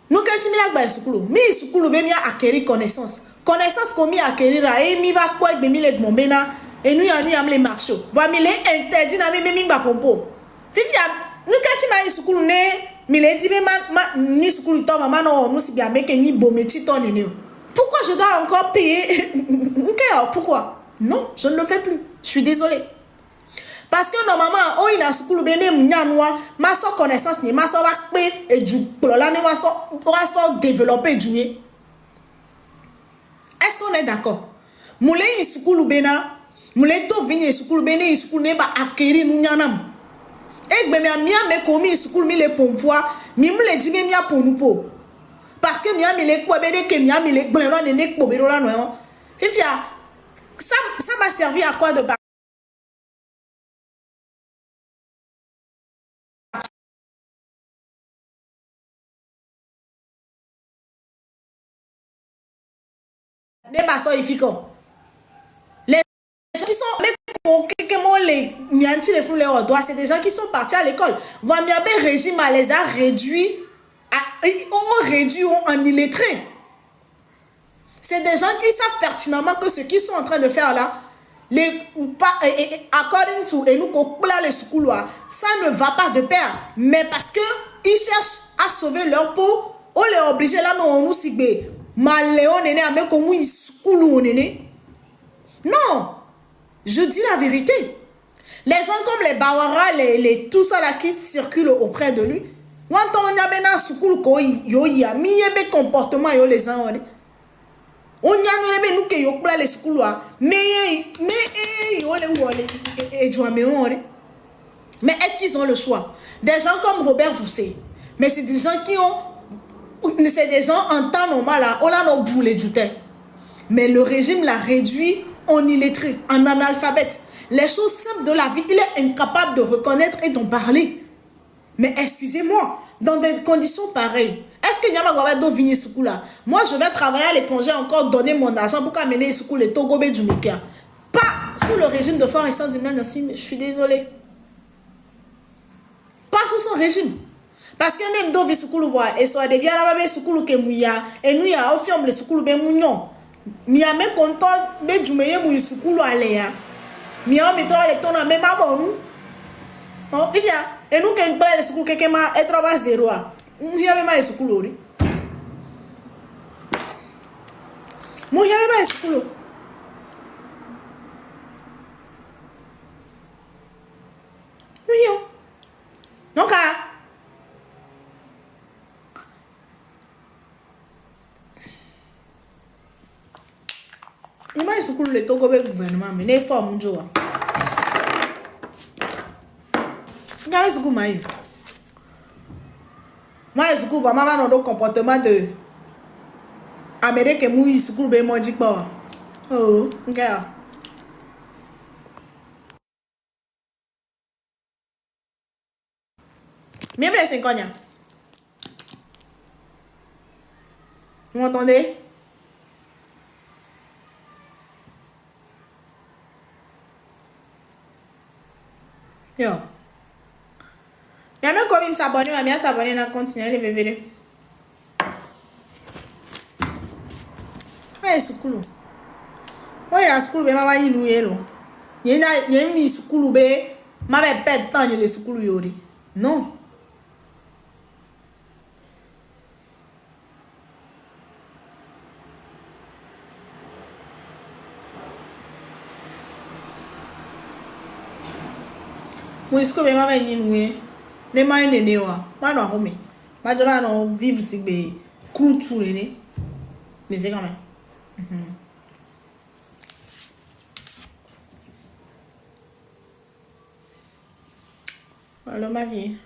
nous, quand tu m'as dit que nous avons acquérir connaissance. Connaissance qu'on a acquérir, et mi va quoi, et mi les bombena, et nous avons les marchés. Va mi les interdits, mais mi va pompo. Fifia, nous quand tu m'as dit que nous mi les dit, mais ni school to maman non, nous si bien mais que ni bon métier ton néné. Pourquoi je dois encore payer? Pourquoi? Non, je ne le fais plus. Je suis désolée. Parce que normalement, oh il a school bene mnyanwa, ma so connaissance ni ma so va pe et du plola ne va so développer du. Est-ce qu'on est d'accord? Moulé in school bena, moulé to vini school bene school ne ba acquérir nous nyanam. Et be mi me komi school mi le pompoa, mi me le di me mi a pour nous po. Parce que mi a mi le ko bede que mi a mi le gblero ne ne ko bero la no. Fifia, ça m'a servi à quoi de les gens qui sont c'est des gens qui sont partis à l'école. Vamiabe régime les a réduits, en illettrés. C'est des gens qui savent pertinemment que ce qu'ils sont en train de faire là, according to et nous les schools, ça ne va pas de pair. Mais parce que ils cherchent à sauver leur peau, on les oblige là non nous sigbe. Maléon nene ame comme il school nene. Non, je dis la vérité. Les gens comme les Bawara, les tout ça là qui circulent auprès de lui, Wanto on y a bena sukulu ko yo ya mi yebe comportement yo les gens on y a nous que yo pla les sukulu mais yo le wole et mais est-ce qu'ils ont le choix? Des gens comme Robert Doucet, mais c'est des gens qui ont, c'est des gens en temps normal là, on a nos boulets du thé. Mais le régime l'a réduit en illettré, en analphabète. Les choses simples de la vie, il est incapable de reconnaître et d'en parler. Mais excusez-moi, dans des conditions pareilles, est-ce que Nyama Gwabe do vini soukou là? Moi, je vais travailler à l'étranger, encore donner mon argent pour amener soukou les Togobé du Mekia. Pas sous le régime de Fort et sans Zimna Nassim, je suis désolée. Pas sous son régime. Parce que nous devons soukou voir et soit devient la babe soukou ke mouya et nous ya ofiom le soukou be mounion. Mia me content be djumeye mou soukou aléa. Mia me tra le tona même bon nous. Oh, et bien, et nous qui parlons de soukou kekema et trois zéro. Nous y a même pas soukou lori. Nous y a même pas soukou. Oui. Donc il m'a soukou le Togo be gouvernement mais les formes joa. Regardez ce que maï. Moi ce que va maman dans le comportement de Amérique mouille ce que be moi dit pas. Oh, regarde. Même les 5 ans. Vous m'entendez? Yo. Même comme il s'abonne, mais bien s'abonner dans continuer les bébés. Ouais, school. Ouais, la school be mama yi nouye lo. Yen mi school be ma be perdre temps le school yori. Non. Moi school be mama yi nouye. Ne ma ene ne wa. Ma no home. Ma jona no vivre si be crew tour ne. Mais c'est quand même. Voilà ma vie.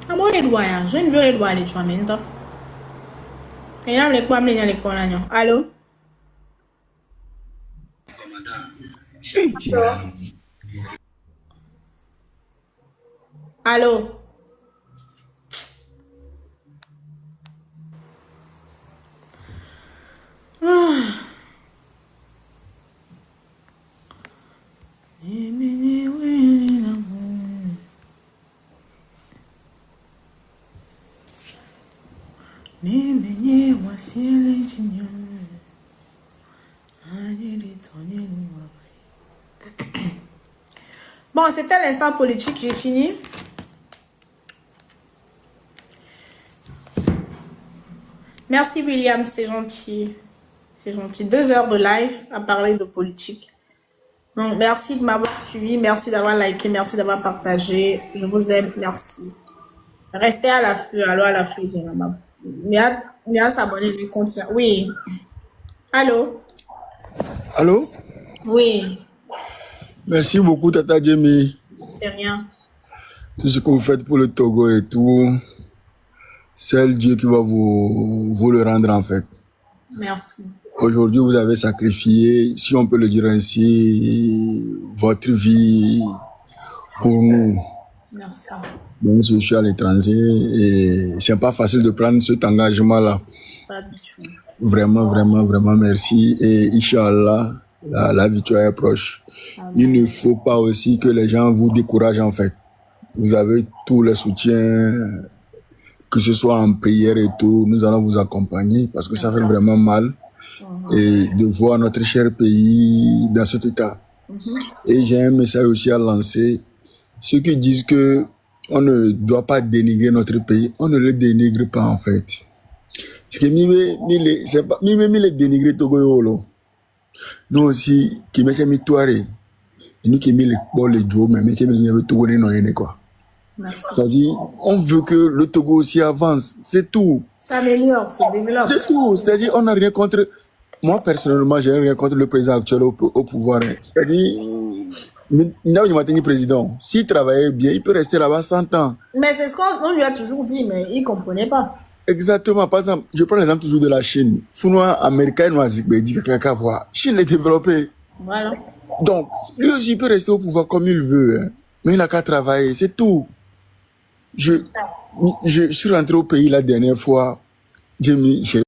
Amo les doigts, je ne veux les doigts les trois maintenant. Et là, les poids, les poids, allô? Allô? Bon, c'était l'instant politique, j'ai fini. Merci William, c'est gentil. C'est gentil. 2 heures de live à parler de politique. Donc, merci de m'avoir suivi, merci d'avoir liké, merci d'avoir partagé. Je vous aime, merci. Restez à l'affût, allô à l'affût. Bien s'abonner, les comptes. Oui. Allô? Allô? Oui. Merci beaucoup, Tata Jamie. C'est rien. Tout ce que vous faites pour le Togo et tout, c'est Dieu qui va vous le rendre en fait. Merci. Aujourd'hui, vous avez sacrifié, si on peut le dire ainsi, votre vie pour nous. Merci. Donc, je suis à l'étranger et c'est pas facile de prendre cet engagement-là. Pas du tout. Vraiment, vraiment, vraiment merci. Et Inch'Allah, la victoire est proche. Amen. Il ne faut pas aussi que les gens vous découragent en fait. Vous avez tout le soutien, que ce soit en prière et tout. Nous allons vous accompagner parce que ça fait vraiment mal. Et de voir notre cher pays dans cet état. Et j'ai un message aussi à lancer. Ceux qui disent que on ne doit pas dénigrer notre pays, on ne le dénigre pas en fait. Parce que même les dénigrer Togo Yolo. Nous aussi, qui mettons mis toiré, nous qui mettons les bols les jours, mais qui mettons Togo non quoi. C'est-à-dire, on veut que le Togo aussi avance, c'est tout. S'améliore, se développe. C'est tout. C'est-à-dire, on n'a rien contre. Moi, personnellement, j'ai rien contre le président actuel au pouvoir. C'est-à-dire, il n'a pas été président. S'il travaillait bien, il peut rester là-bas 100 ans. Mais c'est ce qu'on lui a toujours dit, mais il ne comprenait pas. Exactement. Par exemple, je prends l'exemple toujours de la Chine. Founois américain, dit qu'à voir. Chine est développée. Voilà. Donc, lui aussi, il peut rester au pouvoir comme il veut. Hein. Mais il n'a qu'à travailler, c'est tout. Je suis rentré au pays la dernière fois. J'ai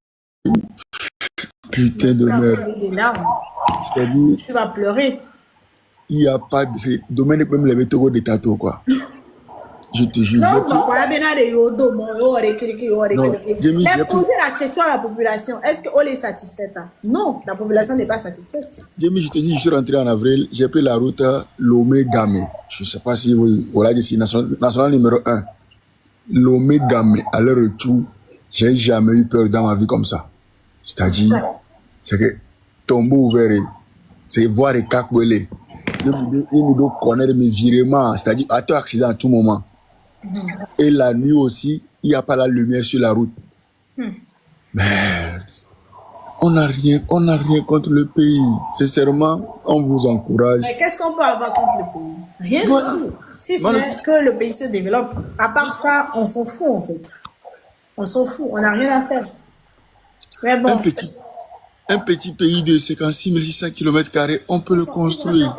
putain de merde. C'est-à-dire, tu vas pleurer. Il n'y a pas de domaine qui peut me lever Togo de tato, quoi. Je te jure. Non, mais poser la question à la population, est-ce qu'on est satisfaite? Non, la population n'est pas satisfaite. Je te dis, je suis rentré en avril, j'ai pris la route Lomé-Gamé. Je ne sais pas si vous l'avez dit, national numéro 1. Lomé-Gamé, à l'heure retour, j'ai jamais eu peur dans ma vie comme ça. C'est-à-dire, c'est que tombeau ouvert, c'est voir les cacouelés. Il nous connaît mes virements, c'est-à-dire à tout accident à tout moment. Et la nuit aussi, il n'y a pas la lumière sur la route. Merde. On n'a rien contre le pays. Sincèrement, on vous encourage. Mais qu'est-ce qu'on peut avoir contre le pays? Rien du tout. Si ce n'est que le pays se développe. À part ça, on s'en fout en fait. On s'en fout, on n'a rien à faire. Mais bon. Un petit pays de 56 600 km², on peut le construire.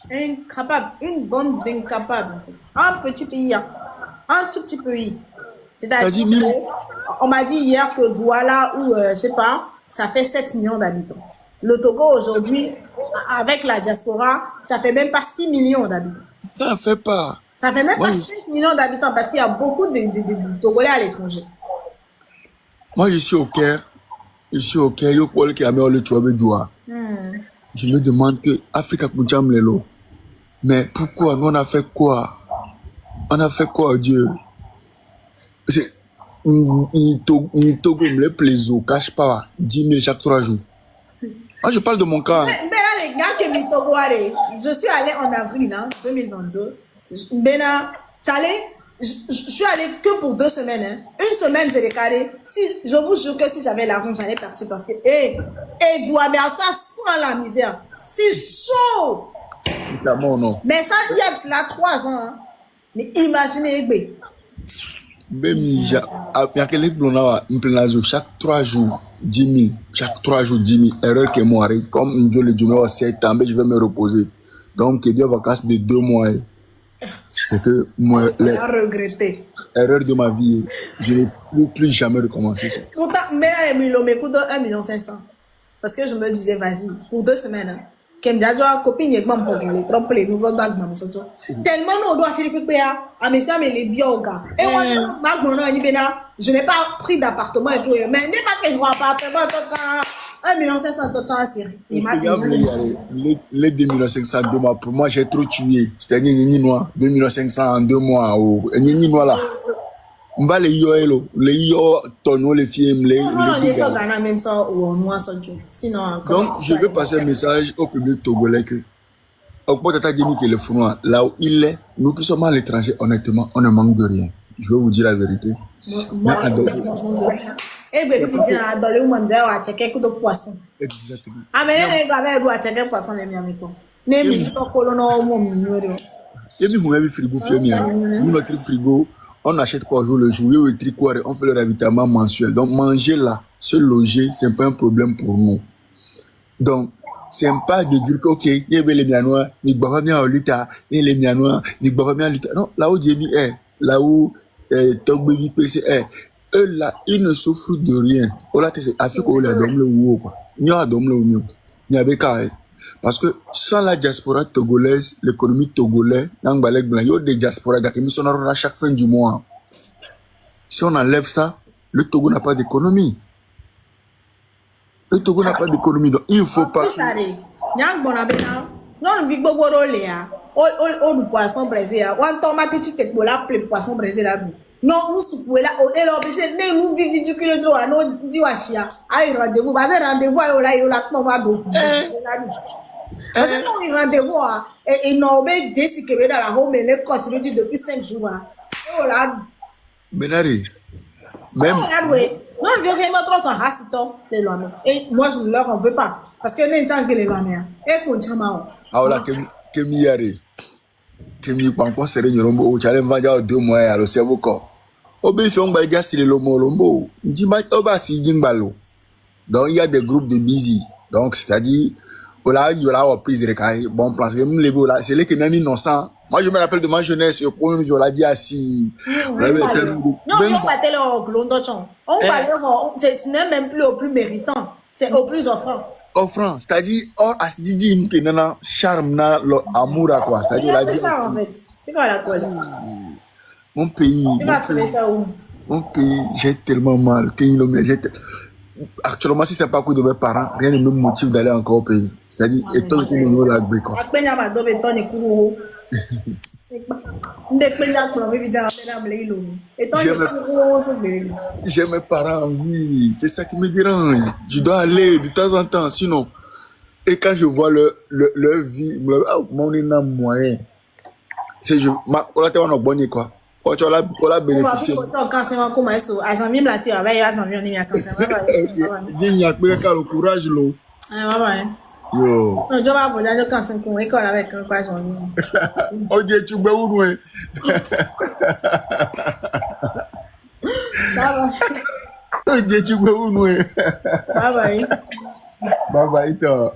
Incapable. Une bande d'incapables. En fait. Un petit pays. Un tout petit pays. C'est-à-dire, on m'a dit hier que Douala ou je sais pas, ça fait 7 millions d'habitants. Le Togo aujourd'hui, avec la diaspora, ça fait même pas 6 millions d'habitants. Ça fait pas. Ça fait même pas 5 millions d'habitants parce qu'il y a beaucoup de Togolais à l'étranger. Moi, je suis au Caire. Je suis au Caire. Je me demande que Africa Kuncham Lelo. Mais pourquoi? Nous, on a fait quoi? On a fait quoi, Dieu? C'est. Togo me plaise au cache pas 10 000 chaque 3 jours. Ah, je parle de mon cas. Je suis allé en avril 2022. Je suis allé que pour 2 semaines. Hein. Une semaine, c'est décalé. Si, je vous jure que si j'avais l'argent, j'allais partir parce que, Douabé, ça sent la misère. C'est chaud. Non. Mais ça, il y a cela 3 ans. Hein. Mais imaginez, chaque 3 jours, 10 000. Chaque 3 jours, 10 000. Erreur que moi, comme je le dis, 7 ans, je vais me reposer. Donc, il y a des vacances de 2 mois. C'est que moi, regretté. Erreur de ma vie, je ne peux plus jamais recommencer ça. Pourtant, mais me coûte 1,5 million. Parce que je me disais, vas-y, pour 2 semaines. Tellement nous doit faire les biogas. Et moi, je n'ai pas pris d'appartement et tout. Mais n'est pas que je vois appartement, 1,5 million les 2 500 en 2 mois, pour moi, j'ai trop tué. C'était 2 500 en 2 mois. Là. Mba les tonneaux, les films, donc, je veux passer un message au public togolais que là où il est, nous qui sommes à l'étranger, honnêtement, on ne manque de rien. Je vais vous dire la vérité. Exactement. Et puis, mon frigo, nous, notre frigo, on n'achète pas au jour le jour, on fait le ravitaillement mensuel. Donc, manger là, se loger, c'est pas un problème pour nous. Donc, c'est pas de dire que, ok, il y avait les Mianois, il ne va pas bien en lutte, il y a les Mianois, il ne va pas bien en lutte. Non, là où Jamie est, là où Togbevi PC est, eux là, ils ne souffrent de rien. Oh là, c'est Afrique où il y a d'homme le ou quoi. Il y a d'homme le ou il y avait qu'à. Parce que sans la diaspora togolaise, l'économie togolaise, il y a des diasporas qui sont à chaque fin du mois. Si on enlève ça, le Togo n'a pas d'économie. Le Togo n'a pas d'économie, donc il ne faut pas. Poisson braisé, on tomate tu te cola poisson braisé là. Non, vous soupez là, et l'obligé, nous vivons du kilo de à nos diwashia. Aïe, rendez-vous, basé rendez-vous, là, il y a la tombe. Parce que nous, rendez-vous, et non, mais dès que dans la home, les cosses depuis 5 jours. Oh là. Benari. Même. Non, je vais mettre son hassiton, les lois. Et moi, je ne leur en veux pas. Parce que les gens qui les lois. Et pour Chamao. Ah, là, que mi-yari. Que mi-pampo, c'est le Yorombo, où tu allais me vendre 2 mois à l'océan. Obéissez, on va y gasser le lombo. Donc, il y a des groupes de busy. Donc, c'est-à-dire, là, il y aura une prise de recaille. Bon, parce que même les beaux là, c'est les qui n'ont innocent. Moi, je me rappelle de ma jeunesse, au premier jour, là, dit assis. Non, on va tellement au glondotchon. On va ce n'est même plus au plus méritant, c'est au plus offrant. Offrant, c'est-à-dire, or, asidi, qui n'a charme, n'a amour à quoi. C'est-à-dire, là, dit ça, en fait. C'est quoi la colle? Mon pays. Tu vas trouver ça où? Mon pays, j'ai tellement mal. Actuellement, si c'est pas à cause de mes parents, rien ne me motive d'aller encore au pays. C'est-à-dire, étant que nous la quoi. J'ai mes parents en vie. C'est ça qui me dérange. Je dois aller de temps en temps, sinon. Et quand je vois leur vie, mon moyen, c'est je. On a tellement bonne quoi. On a bénéficié. Il y a le courage, l'eau. Yo. Non, je vais vous dire que c'est une école avec un quoi j'en ai. Oh Dieu, tu veux où nous? Oh Dieu, tu veux où nous? Bye bye. Bye bye, toi.